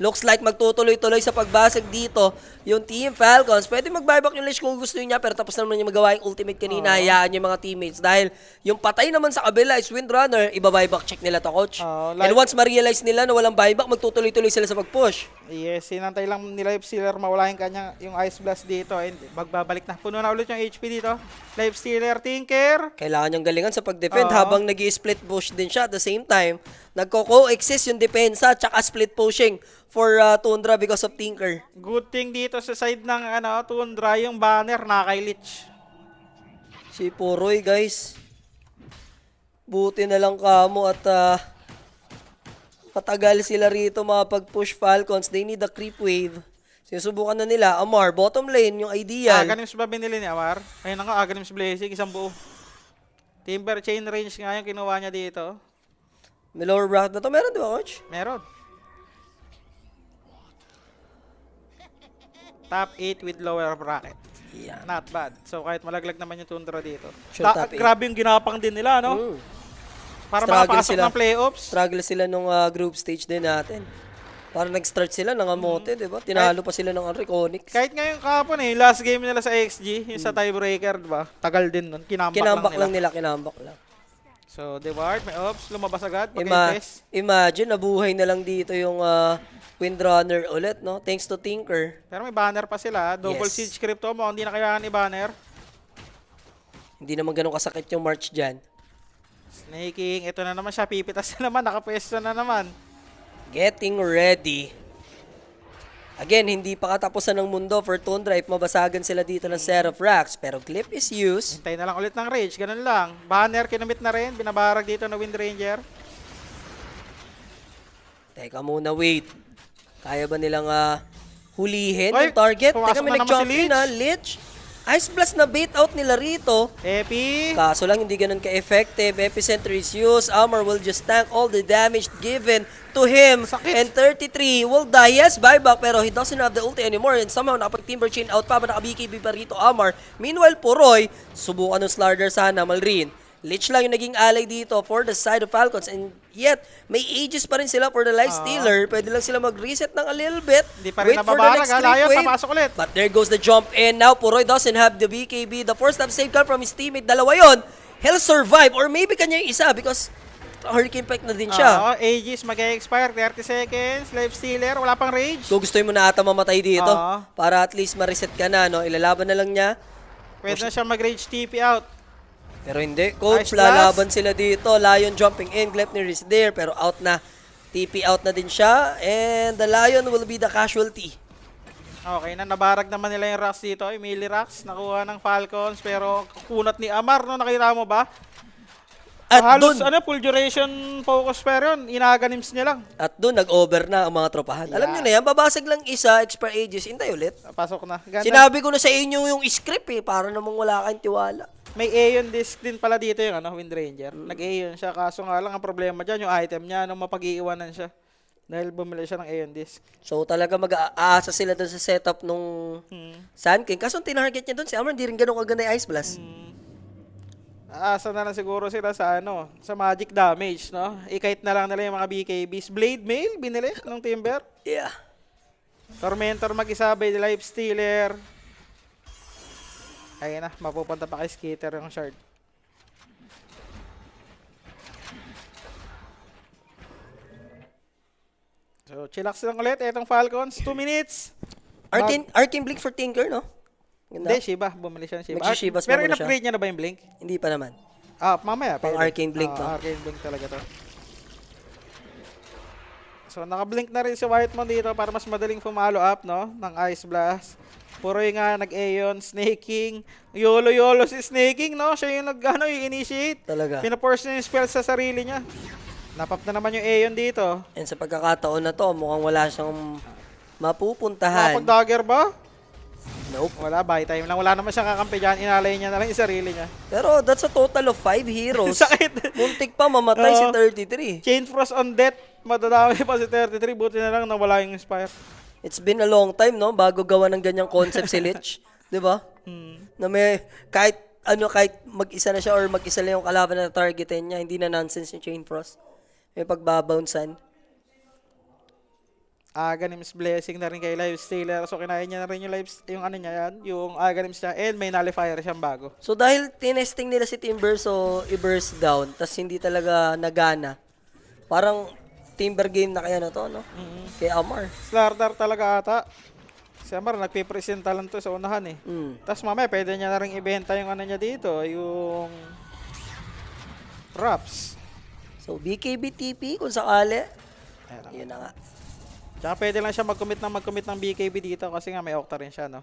S1: Looks like magtutuloy-tuloy sa pagbasag dito yung Team Falcons. Pwede mag-buyback yung Lich kung gusto niya pero tapos naman niya magawa yung ultimate kanina. Hayaan yung mga teammates dahil yung patay naman sa kabila is Windrunner. Iba-buyback check nila to, coach. And once ma-realize nila na walang buyback, magtutuloy-tuloy sila sa pag-push.
S2: Yes, sinantay lang ni Life Stealer mawala yung Ice Blast dito. And magbabalik na. Puno na ulit yung HP dito. Life Stealer, Tinker.
S1: Kailangan niyang galingan sa pag-defend habang nag-i-split push din siya at the same time. Nagko-coexist yung depensa tsaka split pushing for Tundra because of Tinker.
S2: Good thing dito sa side ng Tundra, yung banner na kay Lich.
S1: Si Puroy, guys. Buti na lang kamo at matagal sila rito makapag-push Falcons. They need a creep wave. Sinusubukan na nila. Amar, bottom lane, yung ideal.
S2: Aganims ba binili ni Amar? Ayun na nga, Aganims Blazing, isang buo. Timber Chain Range nga yung kinuha niya dito.
S1: May lower bracket na to. Meron di ba, coach?
S2: Meron. Top 8 with lower bracket.
S1: Yeah.
S2: Not bad. So kahit malaglag naman yung Tundra dito.
S1: Sure, top eight.
S2: Grabe yung ginapang din nila, no? Para
S1: Struggle
S2: makapasok
S1: sila.
S2: ng playoffs.
S1: Struggle sila nung group stage din natin. Para nag-start sila ng amote, di ba? Tinalo pa sila ng Reconics.
S2: Kahit ngayon kahapon last game nila sa XG, yung sa tiebreaker, di ba? Tagal din nun.
S1: Kinambak lang nila, kinambak lang.
S2: So, Deward, may ops, lumabas agad.
S1: Imagine, nabuhay na lang dito yung Windrunner ulit, no? Thanks to Tinker.
S2: Pero may banner pa sila. Double
S1: Yes.
S2: Siege Crypto mo, hindi na kailangan i-banner.
S1: Hindi naman ganun kasakit yung March dyan.
S2: Snaking, ito na naman siya. Pipitas na naman, nakapwesto na naman.
S1: Getting ready. Again, hindi pa katapusan ng mundo for Tundra if mabasagan sila dito ng set of racks. Pero clip is used.
S2: Hintay na lang ulit ng rage, ganun lang. Banner, kinamit na rin. Binabarag dito na Wind Ranger.
S1: Teka muna, wait. Kaya ba nilang hulihin
S2: Oy,
S1: yung target?
S2: pumasok
S1: Teka, may
S2: na naman
S1: nag-jump
S2: si
S1: in Lich. Ice Blast na bait out nila rito.
S2: Epi.
S1: Kaso lang hindi ganun ka-effective. Epicenter is used. Amar will just tank all the damage given to him.
S2: Sakit.
S1: And 33 will die. Yes, buyback. Pero he doesn't have the ulti anymore. And somehow nakapag-timber chain out pa. Naka-BKB pa rito Amar. Meanwhile, Puroy, subukan ng Slardar sana. Malrin. Lich lang yung naging ally dito for the side of Falcons. And yet, may ages pa rin sila for the Life Stealer. Pwede lang sila mag-reset ng a little bit.
S2: Hindi pa rin
S1: Wait for the
S2: nababarag.
S1: next creep
S2: Layo,
S1: wave.
S2: papasok ulit.
S1: But there goes the jump in. Now, Puroy doesn't have the BKB. The first time save come from his teammate. Dalawa yon. He'll survive. Or maybe kanya yung isa because Hurricane Pike na din siya.
S2: Aegis mag-expire. 30 seconds. Life Stealer. Wala pang rage.
S1: Kung gusto mo na ata mamatay dito,
S2: Oo.
S1: para at least ma-reset ka na, no? Ilalaban na lang niya.
S2: Pwede na siya mag-rage TP out.
S1: Pero hindi. Coach,
S2: Nice
S1: lalaban sila dito. Lion jumping in. Gleipnir is there, pero out na. TP out na din siya. And the Lion will be the casualty.
S2: Okay na, nabarag naman nila yung rocks dito. Yung melee rocks, nakuha ng Falcons. Pero kunat ni Amar, no? Nakita mo ba?
S1: At
S2: Halos,
S1: dun,
S2: full duration focus pero yun. Inaganims niya lang.
S1: at dun, nag-over na ang mga tropahan. Alam niyo na yan, babasag lang isa, expire ages, hintay ulit.
S2: Pasok na. Ganda.
S1: Sinabi ko na sa inyo yung script para namang wala kayong tiwala.
S2: May Aeon disc din pala dito yung Wind Ranger. Nag-Aeon siya. Kaso nga lang, ang problema dyan, yung item niya, nung mapag-iiwanan siya. Dahil bumili siya ng Aeon disc.
S1: So talaga mag-aasa sila dun sa setup nung Sun King. Kaso ang tinarget niya dun, si Amar, hindi rin ganun kaganda yung Ice Blast.
S2: Aasa na lang siguro sila sa sa magic damage, no? Ikait na lang nila yung mga BKBs. Blade Mail, binili ng Timber.
S1: Yeah.
S2: Tormentor mag-isabay, Life Stealer. Ayun na, mapupunta pa kay Skitter yung shard. So, chillax lang ulit. Etong Falcons, 2 minutes.
S1: Arcane Blink for Tinker, no? Ganda.
S2: Hindi, Shiba. Bumili siya ng Shiba.
S1: Nagsishibas
S2: Pero
S1: pa muna siya.
S2: in-upgrade niya na ba yung Blink?
S1: Hindi pa naman.
S2: Mamaya.
S1: Pang
S2: pwede.
S1: Arcane Blink to.
S2: Arcane Blink talaga to. So, naka-blink na rin si Whitemon dito para mas madaling follow up, no? Ng Ice Blast. Puro yung nga nag-Aeon, Snaking. YOLO si Snaking, no? Siya yung initiate.
S1: Talaga.
S2: Pinaforce niya yung spell sa sarili niya. Napap na naman yung Aeon dito.
S1: And sa pagkakataon na to, mukhang wala siyang mapupuntahan.
S2: Nakapag-dagger ba?
S1: Nope.
S2: Wala, buy time lang. Wala naman siyang kakampi dyan. Inalay niya na lang yung sarili niya.
S1: Pero that's a total of 5 heroes.
S2: Sakit.
S1: Muntik pa mamatay si
S2: Oo.
S1: 33.
S2: Chain Frost on death. Madadami pa si 33. Buti na lang nawala yung Inspire.
S1: It's been a long time, no? Bago gawa ng ganyang concept si Lich. 'Di ba? Na may, kahit mag-isa na siya or mag-isa lang yung kalaban na targetin niya, hindi na nonsense yung Chain Frost. May pagbabouncean.
S2: Aghanims blessing na rin kay Lifestealer. So kinain niya na rin yung ano niya yan, yung Aghanims niya, and may nullifier siyang bago.
S1: So dahil tinesting nila si Timber, so i-burst down, tas hindi talaga nagana. Parang Timber game na kaya na to, no? Kay Amar.
S2: Slardar talaga ata. Si Amar nagpipresenta lang to sa unahan eh. Tapos mamaya pwede niya na rin ibenta yung ano niya dito, yung Raps.
S1: So BKB TP kung sakali.
S2: Ayan.
S1: Yun na nga.
S2: Tsaka pwede lang siya mag-commit ng BKB dito kasi nga may Octa rin siya, no?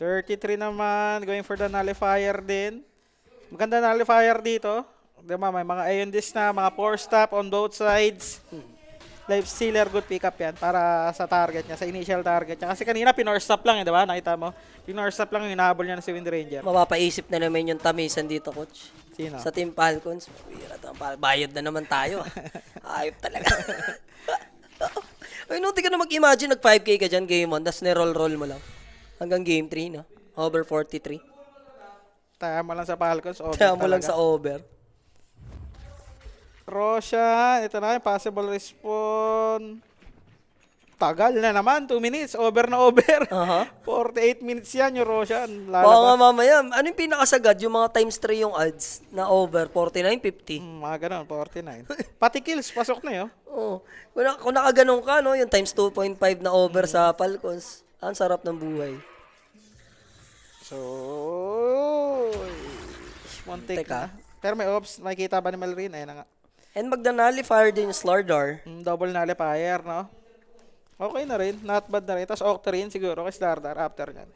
S2: 33 naman, going for the nullifier din. Maganda nullifier dito. Diba, may mga Aeon Disc na, mga 4-stop on both sides. Lifestealer, good pickup yan para sa target niya, sa initial target niya. Kasi kanina, pinor-stop lang, diba? Nakita mo? Pinor-stop lang yung hinahabol niya na si Wind Ranger.
S1: Mapapaisip na naman yung tamisan dito, coach.
S2: Sino?
S1: Sa Team Falcons. Bayad na naman tayo. Ayop talaga. Ay, no, di ka na mag-imagine, nag 5K ka dyan, game 1, tapos ni-roll-roll mo lang. Hanggang game 3, no? Over 43.
S2: Taya mo lang sa Falcons.
S1: Kaya mo lang sa over.
S2: Roshan, ito na yung possible respawn. Tagal na naman, 2 minutes. Over na over. 48 minutes yan yung Roshan.
S1: Baka nga mamaya, ano yung pinakasagad? Yung mga times 3 yung odds na over, 49, 50.
S2: Mga ganun, 49. Pati kills, pasok na yun.
S1: Oo. Kung nakaganong ka, no, yung times 2.5 na over sa Falcons, ang sarap ng buhay.
S2: So, muntik
S1: Teka.
S2: na. Pero may ops, makikita ba ni Malrin? Ayun na nga.
S1: And magda-nullifier din yung Slardar.
S2: Double nullifier, no? Okay na rin, not bad na rin. Tapos Octarine siguro kay Slardar after nyan.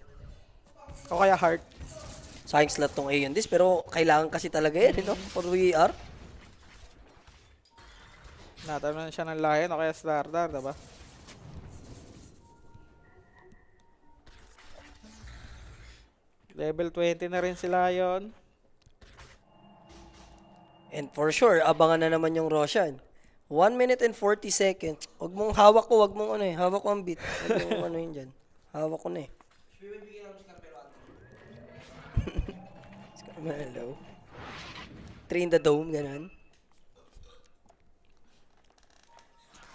S2: O kaya Heart.
S1: Sayang slot tong Aeon Disc, pero kailangan kasi talaga yan, no? For VR.
S2: Natanong siya ng Lion o kaya Slardar, diba? Level 20 na rin si Lion.
S1: And for sure, abangan na naman yung Roshan. 1 minute and 40 seconds. Huwag mong hawak ko, huwag mong ano eh. Hawak ko ang beat. Huwag mong ano yun dyan. Hawak ko na eh. Hello. 3 in the dome, ganun.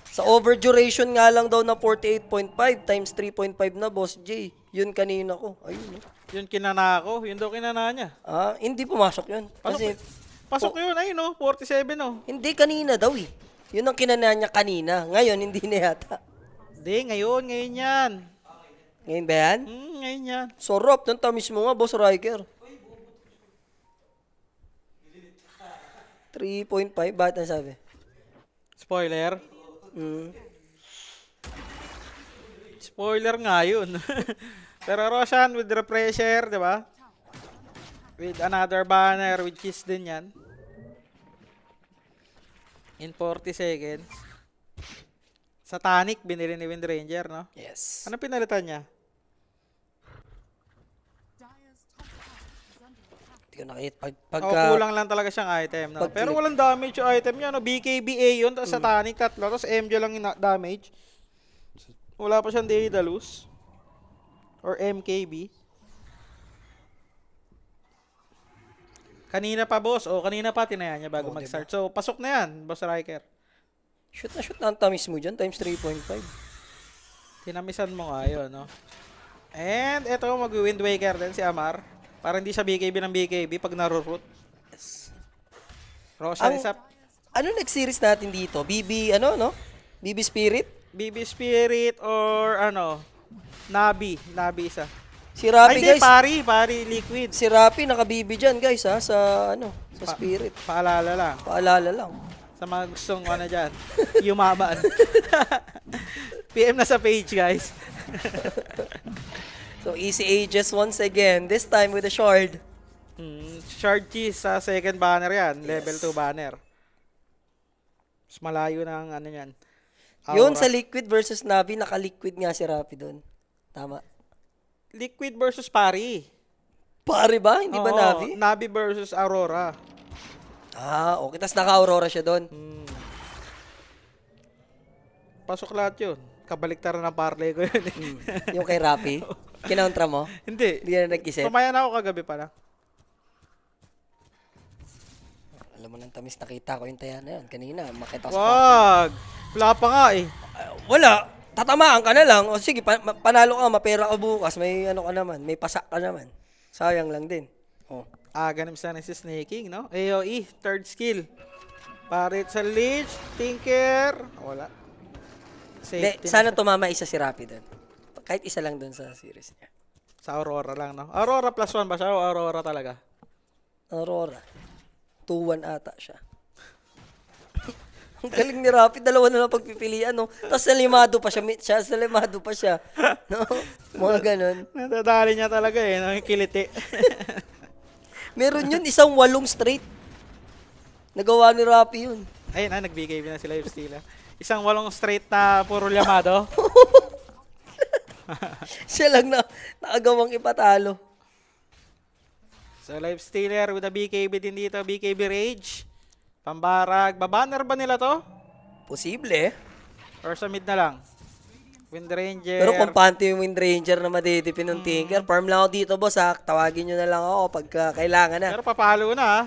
S1: Sa over duration nga lang daw na 48.5 times 3.5 na, Boss J. Yun kanina ko. Ayun.
S2: Yun kinana ko, yun daw kinana niya.
S1: Hindi pumasok yun. Kasi,
S2: Pasok yun, ayun no, 47 no.
S1: hindi kanina daw eh. Yun ang kinana niya kanina. Ngayon, hindi na yata.
S2: Hindi, ngayon yan.
S1: Ngayon ba yan?
S2: Ngayon yan.
S1: Sarap. Nang tamis mo nga, Boss Riker. 3.5. Bakit ang sabi?
S2: Spoiler.
S1: Mm.
S2: Spoiler nga yun. Pero Roshan with Repressure, di ba? With another banner, with kiss din yan. In 40 seconds. Sa Tanic, binili ni Wind Ranger, no?
S1: Yes.
S2: Ano pinalitan niya?
S1: Hindi ko nakita.
S2: Kulang lang talaga siyang item, no? Pero walang damage yung item niya, no? BKBA yun, tapos sa Tanic, tatlo, tapos MJ lang yung damage. Wala pa siyang Daedalus. Or MKB. Kanina pa, boss. Kanina pa, tinaya niya bago mag-start. So, pasok na yan, Boss Riker.
S1: Shoot na ang tamis mo dyan, times 3.5.
S2: Tinamisan mo nga yun, no? And, ito, mag-Wind Waker din si Amar. Para hindi siya BKB ng BKB pag narurot.
S1: Yes.
S2: Roshan is up.
S1: Ano next series natin dito? BB, ano, no? BB Spirit?
S2: BB Spirit or, Nabi isa.
S1: Si Rapi,
S2: Ay, hindi,
S1: guys.
S2: pari, liquid.
S1: Si Rapi nakabibi dyan, guys, ha, sa, sa Spirit.
S2: Paalala lang.
S1: Paalala lang.
S2: Sa mga gustong dyan, yumaman. PM na sa page, guys.
S1: So, Easy Ages once again. This time with a shard.
S2: Shard cheese sa second banner yan. Level 2 banner. Mas malayo ng yan.
S1: Yun,
S2: Aura.
S1: sa Liquid versus Navi, naka-Liquid nga si Rapi doon. Tama.
S2: Liquid versus pari.
S1: Pare ba? Hindi ba
S2: Oo,
S1: Navi?
S2: Navi versus Aurora.
S1: Ah, okay. Tapos naka-Aurora siya doon.
S2: Pasok lahat yun. Kabaliktaran ng parlay ko yun.
S1: Yung kay Rapi. Kinountra mo?
S2: Hindi.
S1: Hindi na nag-isip.
S2: Pumayan ako kagabi pa lang.
S1: Alam mo nang tamis, nakita ko yung taya na yun. Kanina, makita ko sa
S2: Wag! Wala pa nga eh.
S1: wala. Tatamaan ka na lang. O sige, panalo ka, mapera ka bukas. May ano ka naman. May pasak ka naman. Sayang lang din. Oh.
S2: Ganun sana si Snaking, no? AOE, third skill. Parit sa Lich, Tinker. Wala.
S1: De,
S2: Safety
S1: sana
S2: na
S1: tumama isa si Rapi doon. Kahit isa lang doon sa series niya.
S2: sa Aurora lang, no? Aurora plus 1 ba siya o Aurora talaga?
S1: Aurora. 2-1 ata siya. Ang galing ni Rapi, dalawa na lang pagpipilian, no? Tapos salimado pa siya, salimado pa siya. No? Mga ganon.
S2: Nadadali niya talaga eh, no? Yung kiliti.
S1: Meron yun, isang 8 straight. Nagawa ni Rapi yun.
S2: Ayun na, nag-BKB na si Lifestealer. Isang 8 straight na puro Yamado.
S1: Siya lang na nakagawang ipatalo.
S2: So, Lifestealer with a BKB din dito. BKB Rage. Pambarag. Babanner ba nila to?
S1: Posible.
S2: Or sa mid na lang? Wind Ranger.
S1: Pero kung panty yung Wind Ranger na madidipin ng Tinker, farm lang ako dito, boss, ha? Tawagin nyo na lang ako pagka kailangan na.
S2: Pero papalo na, ha?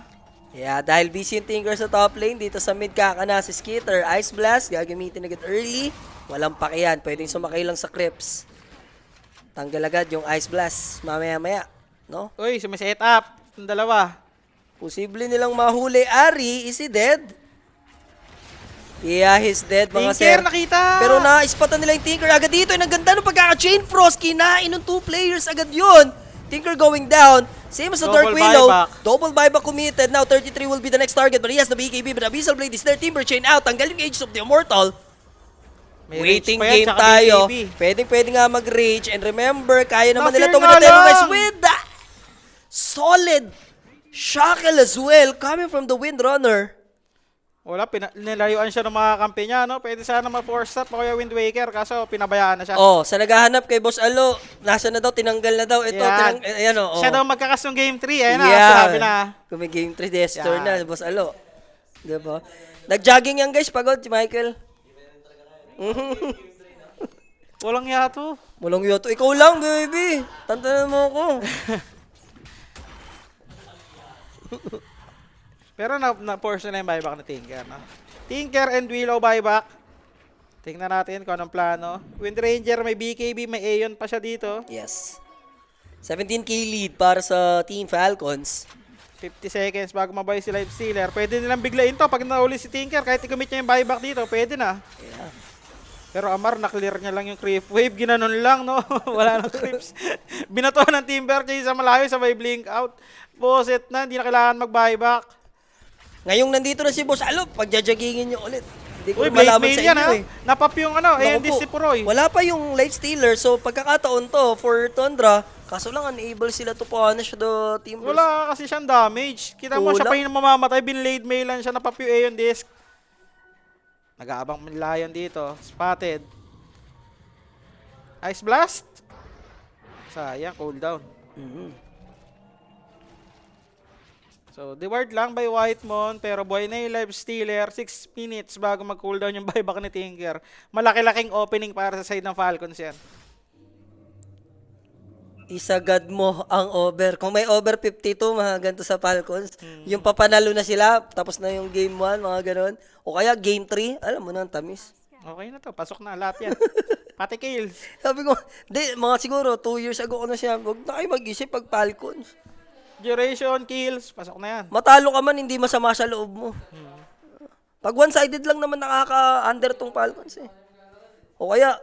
S1: Yeah, dahil busy yung Tinker sa top lane, dito sa mid kakana si Skitter. Ice Blast, gagamitin agad early. Walang pakiyan, pwedeng sumakay lang sa Crips. Tanggal agad yung Ice Blast, mamaya-maya, no?
S2: Uy, sumiset up. Yung dalawa.
S1: Posible nilang mahuli. Ari, is he dead? Yeah, he's dead, mga sir.
S2: Tinker, nakita!
S1: Pero na-spatan nila yung Tinker agad dito. Ang ganda ng pagkaka-Chain Frost. Kinain ng 2 players agad yun. Tinker going down. Same as the Dark
S2: Double
S1: Willow.
S2: buyback.
S1: Double buyback committed. Now 33 will be the next target. But he has the BKB. But Abyssal Blade is there. Timber Chain out. Tanggal yung Aegis of the Immortal.
S2: May
S1: Waiting
S2: rage pa yan,
S1: game
S2: tsaka
S1: tayo.
S2: BKB.
S1: Pwede nga mag-rage. And remember, kaya naman nila
S2: Na-fear
S1: itong
S2: nga
S1: terrorize
S2: lang.
S1: with the solid shackle as well. Coming from the Windrunner.
S2: Wala, nilayuan siya ng mga kampi niya, no? Pwede sana ma-force up o kaya Wind Waker, kaso pinabayaan na siya.
S1: Oh, sa naghahanap kay Boss Alo, nasa na daw, tinanggal na daw. Ito,
S2: Yan.
S1: ayan o.
S2: Siya daw magkakas ng game 3, ayun na,
S1: Yeah.
S2: sinabi na.
S1: Kung may game 3 Destor
S2: Yan.
S1: na, Boss Alo. Diba? Nag-jogging yan guys, pagod si Michael.
S2: Walang yato.
S1: Mulong yoto. Ikaw lang, baby. Tantanan mo ako.
S2: Pero na-force na yung buyback na Tinker, no? Tinker and Willow buyback. Tingnan natin kung anong plano. Wind Ranger, may BKB, may Aeon pa siya dito.
S1: Yes. 17k lead para sa Team Falcons.
S2: 50 seconds bago mabuhay si Lifestealer. Pwede nilang biglayin to pag nauli si Tinker. Kahit i-commit niya yung buyback dito, pwede na.
S1: Yeah.
S2: Pero Amar, na-clear niya lang yung creep wave. Ginanon lang, no? Wala nang creeps. Binato ng Timber Chase sa malayo, sabay blink out. Boset na, hindi na kailangan mag-buyback.
S1: Ngayong nandito na si Boss Alo, pagjajagingin niyo ulit. Hindi ko
S2: Uy,
S1: rin malaman
S2: Blade
S1: sa
S2: Mail yan,
S1: inyo
S2: ha?
S1: eh.
S2: Napap yung
S1: Naku
S2: Aeon
S1: po,
S2: si Puroy.
S1: wala pa yung Light Stealer, so pagkakataon to for Tundra, kaso lang unable sila to punish the Timbers.
S2: Wala kasi siyang damage. Kita mo, siya
S1: Kulang.
S2: pa yung mamamatay. Binlade mailan siya, napap yung Aeon disc. Nag-aabang Lion dito. Spotted. Ice Blast. Sayang, cooldown.
S1: Mhm.
S2: So, reward lang by Whitemon, pero buhay na yung Lifestealer. 6 minutes bago mag-cooldown yung buyback ni Tinker. Malaki-laking opening para sa side ng Falcons yan.
S1: Isagad mo ang over. Kung may over 52, mga ganito sa Falcons, yung papanalo na sila, tapos na yung game 1, mga ganon. O kaya game 3, alam mo na ang tamis.
S2: Okay na to, pasok na lahat yan. Pati kills.
S1: Sabi ko, di, mga siguro 2 years ago ko na siya, huwag na kayo mag-isip pag Falcons.
S2: Duration, kills, pasok na yan.
S1: Matalo ka man, hindi masama sa loob mo. Pag one-sided lang naman nakaka-under tong Falcons eh. O kaya,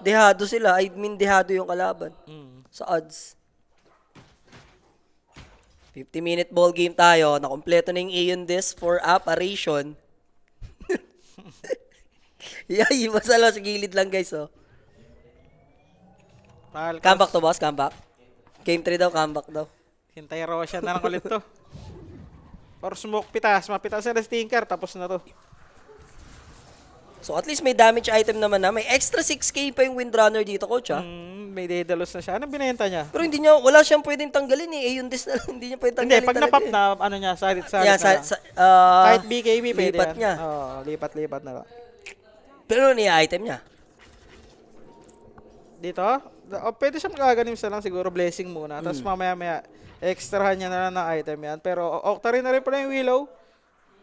S1: dehado sila. I mean, dehado yung kalaban. Sa odds. 50-minute ball game tayo. Nakompleto na yung Aeon Disc for apparition. Yay, masalo sa gilid lang guys, oh.
S2: Falcons.
S1: Comeback to, boss. Comeback. Game 3 daw, comeback daw.
S2: Hintay Roshan na lang ulit to. Or smoke pitas. Mapitas na Tinker. Tapos na to.
S1: So at least may damage item naman na. May extra 6k pa yung Windrunner dito, coach, ha?
S2: May Daedalus na siya. Anong binenta niya?
S1: Pero hindi niya, wala siyang pwedeng tanggalin eh. Ayun, this na lang. Hindi niya pwedeng
S2: Hindi,
S1: tanggalin
S2: pag
S1: talaga
S2: napap
S1: eh.
S2: na, ano niya, salit
S1: Yeah,
S2: na lang. Kahit BKB, pwede
S1: lipat
S2: yan.
S1: niya.
S2: Oo, lipat na lang.
S1: Pero ano yung item niya?
S2: Dito, pwede siya magaganim sa lang siguro blessing muna. Tapos mamaya extrahan niya na lang ng item yan. Pero Octarine na rin pala yung Willow.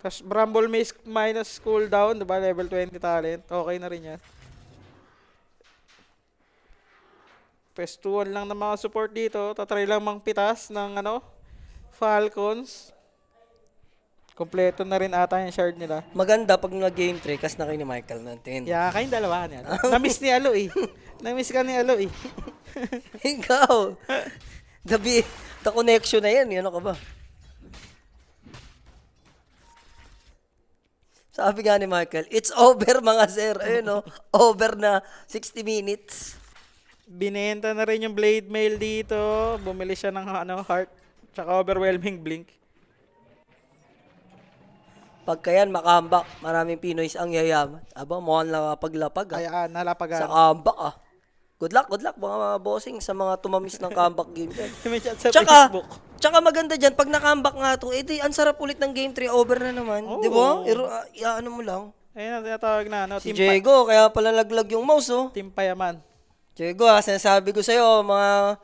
S2: Tapos Bramble Mace minus cooldown, diba? Level 20 talent. Okay na rin yan. Pestuan lang ng mga support dito. Tatry lang mang pitas ng Falcons. Kompleto na rin ata yung shard nila.
S1: Maganda pag nag-game 3 kas na kayo ni Michael natin.
S2: Yeah, kayong dalawa yan. Na-miss ni Alo eh. Na-miss ka ni Alo eh.
S1: Ikaw. The connection na yan. Ano ka ba? Sabi nga ni Michael, it's over mga sir. Ayun, no? Over na 60 minutes.
S2: Binenta na rin yung Blade Mail dito. Bumili siya ng heart. Tsaka overwhelming blink.
S1: Pagka yan, makambak. Maraming Pinoys ang yayaman. Aba, mukhang paglapag.
S2: Ay,
S1: Sa
S2: nalapagan.
S1: comeback ah. Good luck mga bossing sa mga tumamis ng comeback game.
S2: May chat sa
S1: Tsaka,
S2: Facebook.
S1: tsaka maganda dyan, pag na-comeback nga to, edi ang sarap ulit ng game 3, over na naman.
S2: Oo.
S1: Di ba? Ano mo lang.
S2: Ayun ang tinatawag na,
S1: Si Diego, kaya pala laglag yung mouse, oh.
S2: Team Payaman.
S1: Diego, sinasabi ko sa'yo, mga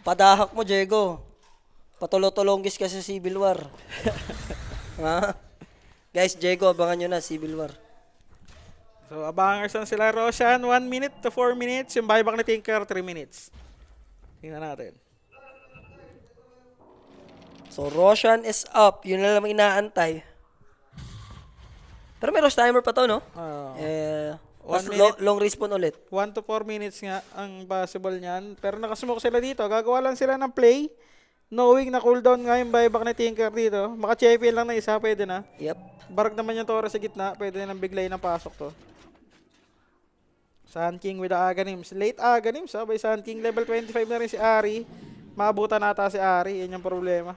S1: padahak mo, Diego. Patulotolonggis ka sa Civil War. Ha? Guys, Diego, abangan nyo na, Civil War.
S2: So, abangers na sila Roshan. 1 minute to 4 minutes. Yung buyback ni Tinker, 3 minutes. Tingnan natin.
S1: So, Roshan is up. Yun na lang inaantay. Pero may Rosh timer pa to, no?
S2: One
S1: Tapos
S2: minute.
S1: long respawn ulit.
S2: 1 to 4 minutes nga ang possible niyan. Pero nakasmoke sila dito. Gagawa lang sila ng play. Knowing na cooldown nga yung buyback ni Tinker dito. Maka-champion lang na isa, pwede na.
S1: Yep.
S2: Barag naman yung Torres sa gitna. Pwede na biglay ng pasok to. Sun King with the Aghanims. Late Aghanims, by Sun King. Level 25 na rin si Ari. Maabutan nata si Ari. Yan yung problema.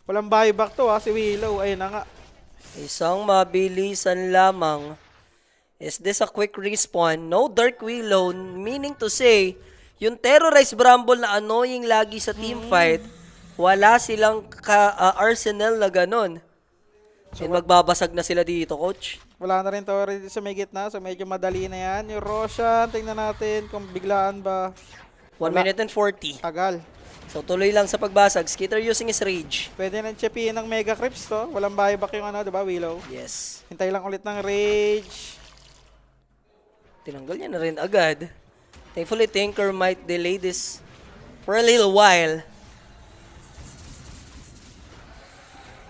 S2: Walang buyback to si Willow. Ayun na nga.
S1: Isang mabilisan lamang. Is this a quick respawn? No Dark Willow, meaning to say, yung Terrorize Bramble na annoying lagi sa teamfight, wala silang arsenal na ganon. And magbabasag na sila dito, coach.
S2: Wala na rin Torres dito sa may gitna. So medyo madali na yan. Yung Roshan, tingnan natin kung biglaan ba.
S1: 1 minute and 40.
S2: Tagal.
S1: So tuloy lang sa pagbasag. Skitter using his rage.
S2: Pwede nang chipin ng Mega Crips to. Walang buyback yung diba, Willow?
S1: Yes.
S2: Hintay lang ulit ng Rage.
S1: Tinanggal niya na rin agad. Thankfully, Tinker might delay this for a little while.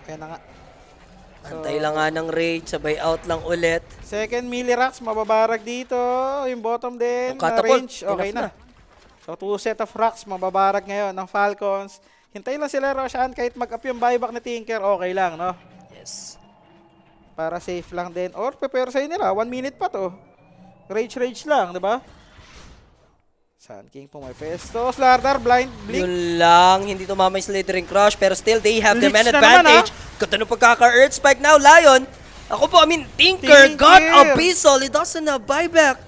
S2: Kaya na nga.
S1: Antay lang nga ng rage, sabay out lang ulit.
S2: Second Millirax, mababarag dito. Yung bottom din,
S1: Yung catapult,
S2: range, okay
S1: enough
S2: na. So, 2 set of racks, mababarag ngayon ng Falcons. Hintayin lang sila, Roshan, kahit mag-up yung buyback ni Tinker, okay lang, no?
S1: Yes.
S2: Para safe lang din. Or, prepare sa'yo nila, 1 minute pa to. Rage lang, di ba? Sun King po may pesto. Slardar, blind, blink.
S1: Yun lang, hindi tumama yung Slithering Crush, pero still they have the
S2: Lich
S1: man
S2: na naman,
S1: advantage. Ganda nung pagkaka-Earth Spike now, Lion. Ako po, Tinker got a pistol. He doesn't have buyback.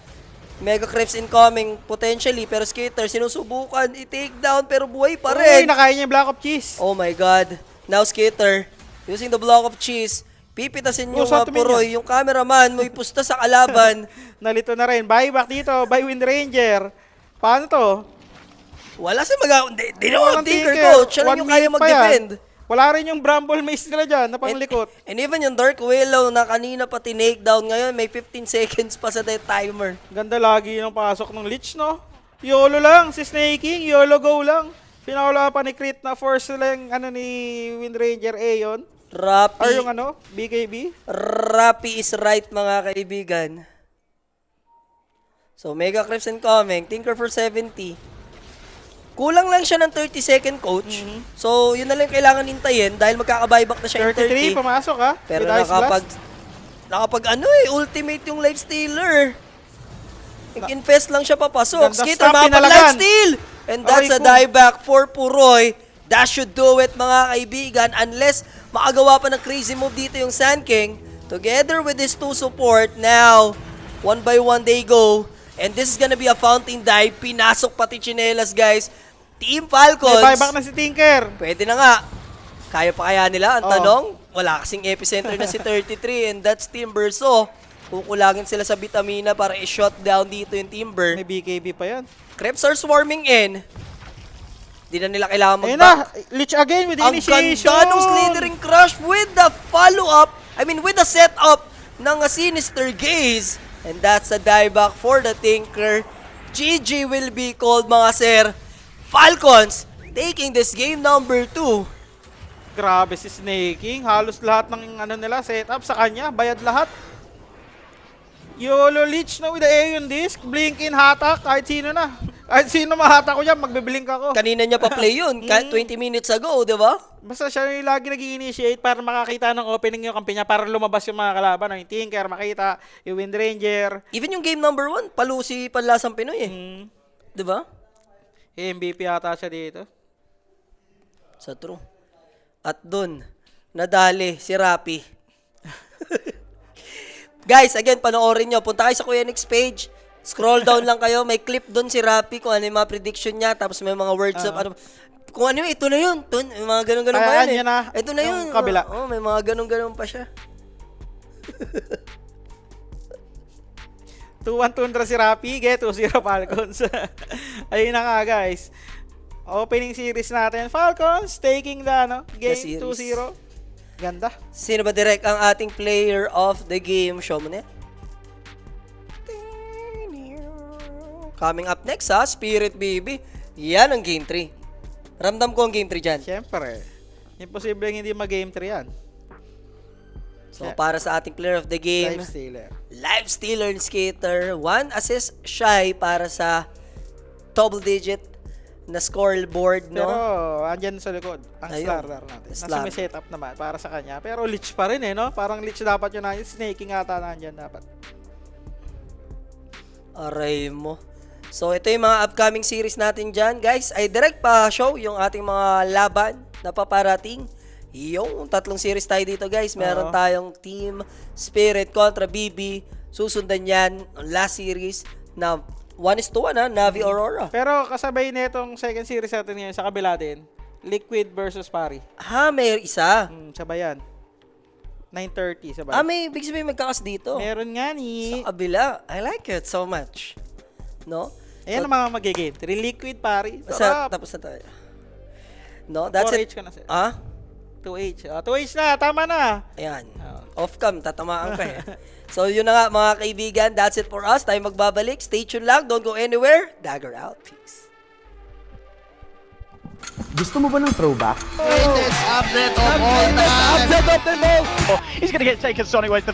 S1: Mega Creeps incoming potentially, pero Skitter sinusubukan i-take down, pero buhay pa
S2: Uy,
S1: rin.
S2: nakain niya yung block of cheese.
S1: Oh my God. Now Skitter, using the block of cheese, pipitasin yung
S2: Saan tumingin
S1: Puroy, yung cameraman mo ipusta sa kalaban.
S2: Nalito na rin. Buyback dito, by Wind Ranger. Paano to?
S1: Wala sa di naman
S2: Walang
S1: Tinker,
S2: Tinker.
S1: coach. Siya
S2: 1
S1: lang yung kaya
S2: minute pa
S1: mag-defend.
S2: Wala rin yung Bramble Mace nila dyan na panglikot.
S1: And even yung Dark Willow na kanina pa tinake down ngayon, may 15 seconds pa sa timer.
S2: Ganda lagi yung pasok ng Lich, no? YOLO lang, si Snake King, YOLO go lang. Pinawala pa ni Crit na force lang ni Wind Ranger Aeon. Or yung BKB.
S1: Rappi is right, mga kaibigan. So, Mega Creeps incoming. Tinker for 70. Kulang lang siya ng 30-second coach. So, yun na lang kailangan hintayin dahil magkaka-buyback na siya in
S2: 33,
S1: 30.
S2: pumasok ha.
S1: Pero
S2: With Ice Blast.
S1: nakapag ultimate yung lifestealer. Nag-infest lang siya papasok.
S2: Ganda
S1: Skater,
S2: stamp,
S1: makapag-lifesteal! And that's a
S2: Aray ko.
S1: dieback for Puroy. That should do it, mga kaibigan. Unless makagawa pa ng crazy move dito yung Sand King. Together with his two support, now, 1 by 1 they go. And this is gonna be a fountain dive. Pinasok pati chinelas, guys. Team Falcons.
S2: May buyback na si Tinker.
S1: Pwede na nga. Kaya pa kaya nila? Ang
S2: Oo.
S1: tanong, wala kasing epicenter na si 33 and that's Timber. So, kukulangin sila sa Vitamina para i-shot down dito yung Timber.
S2: May BKB pa yan.
S1: Creeps are swarming in. Di na nila kailangan
S2: Ayun
S1: mag-back.
S2: na, Lich again with the
S1: Ang
S2: initiation.
S1: ganda ng Slithering Crush with the follow-up. With the setup ng Sinister Gaze. And that's a dieback for the Tinker. GG will be called, mga sir. Falcons taking this game number 2.
S2: Grabe si Snake King. Halos lahat ng nila setup sa kanya. Bayad lahat. YOLO Lich na with the Aeon Disc. Blink in, hatak. Kahit sino na. Kahit sino mahatak ko dyan, magbiblink ako.
S1: Kanina niya pa play yun, 20 minutes ago, di ba?
S2: Basta siya yung lagi nag-initiate para makakita ng opening yung kampi niya para lumabas yung mga kalaban. Yung Tinker, makita. Yung Wind Ranger.
S1: Even yung game number 1, palusi Panlasang Pinoy eh. Di ba?
S2: MVP ata siya dito.
S1: Sa true. At dun, nadali si Rapi. Guys, again, panoorin nyo. Punta kayo sa Kuya Nick's page. Scroll down lang kayo. May clip dun si Rapi kung ano yung mga prediction niya. Tapos may mga words of ano. Kung ano yun, ito na yun. May mga ganun-ganun pa
S2: Ayan,
S1: yan eh.
S2: yan na.
S1: Ito na yun.
S2: Yung kabila.
S1: Oh, may mga ganun-ganun pa siya.
S2: 2-1 tundra si Rapi, get 2-0 Falcons. Ayun na nga guys. Opening series natin. Falcons taking the game
S1: series.
S2: 2-0. Ganda.
S1: Sino ba direct ang ating player of the game? Show mo na. Coming up next ha, Spirit Baby. Yan ang game 3. Ramdam ko ang game 3 dyan.
S2: Siyempre. Imposible hindi mag-game 3 yan.
S1: So para sa ating player of the game,
S2: Life Stealer.
S1: Live Stealer and Skater. 1 assist shy para sa double digit na scoreboard, no?
S2: Pero andyan sa likod. Ang
S1: Ayun.
S2: starter natin. Nasa
S1: Starter.
S2: may setup naman para sa kanya. Pero Lich pa rin no? Parang Lich dapat yun na. Snaking ata na andyan dapat.
S1: Aray mo. So ito yung mga upcoming series natin dyan. Guys, ay direct pa show yung ating mga laban na paparating. Yung tatlong series tayo dito guys. Meron tayong Team Spirit kontra BB. Susundan yan ang last series na 1-1 ha, Navi Aurora.
S2: Pero kasabay nitong second series natin ngayon sa kabila din. Liquid versus Pari.
S1: Ha, may isa.
S2: Sabay yan. 9:30 sabay.
S1: May big sabihin magkakas dito.
S2: Meron nga ni.
S1: Sa kabila. I like it so much. No?
S2: Ayan ang mga magigame. 3 Liquid Pari.
S1: Sa, tapos na tayo. No, that's
S2: 4H
S1: it.
S2: ka na sir. 2H. 2H na, tama na.
S1: Ayan. Off-cam, tatamaan ka eh. So, yun na nga mga kaibigan. That's it for us. Tayo magbabalik. Stay tuned lang. Don't go anywhere. Dagger out. Peace.
S3: Gusto mo ba ng throwback?
S4: Greatest update of all time.
S3: Upset of the most!
S4: He's going to get taken Sonic Ways. The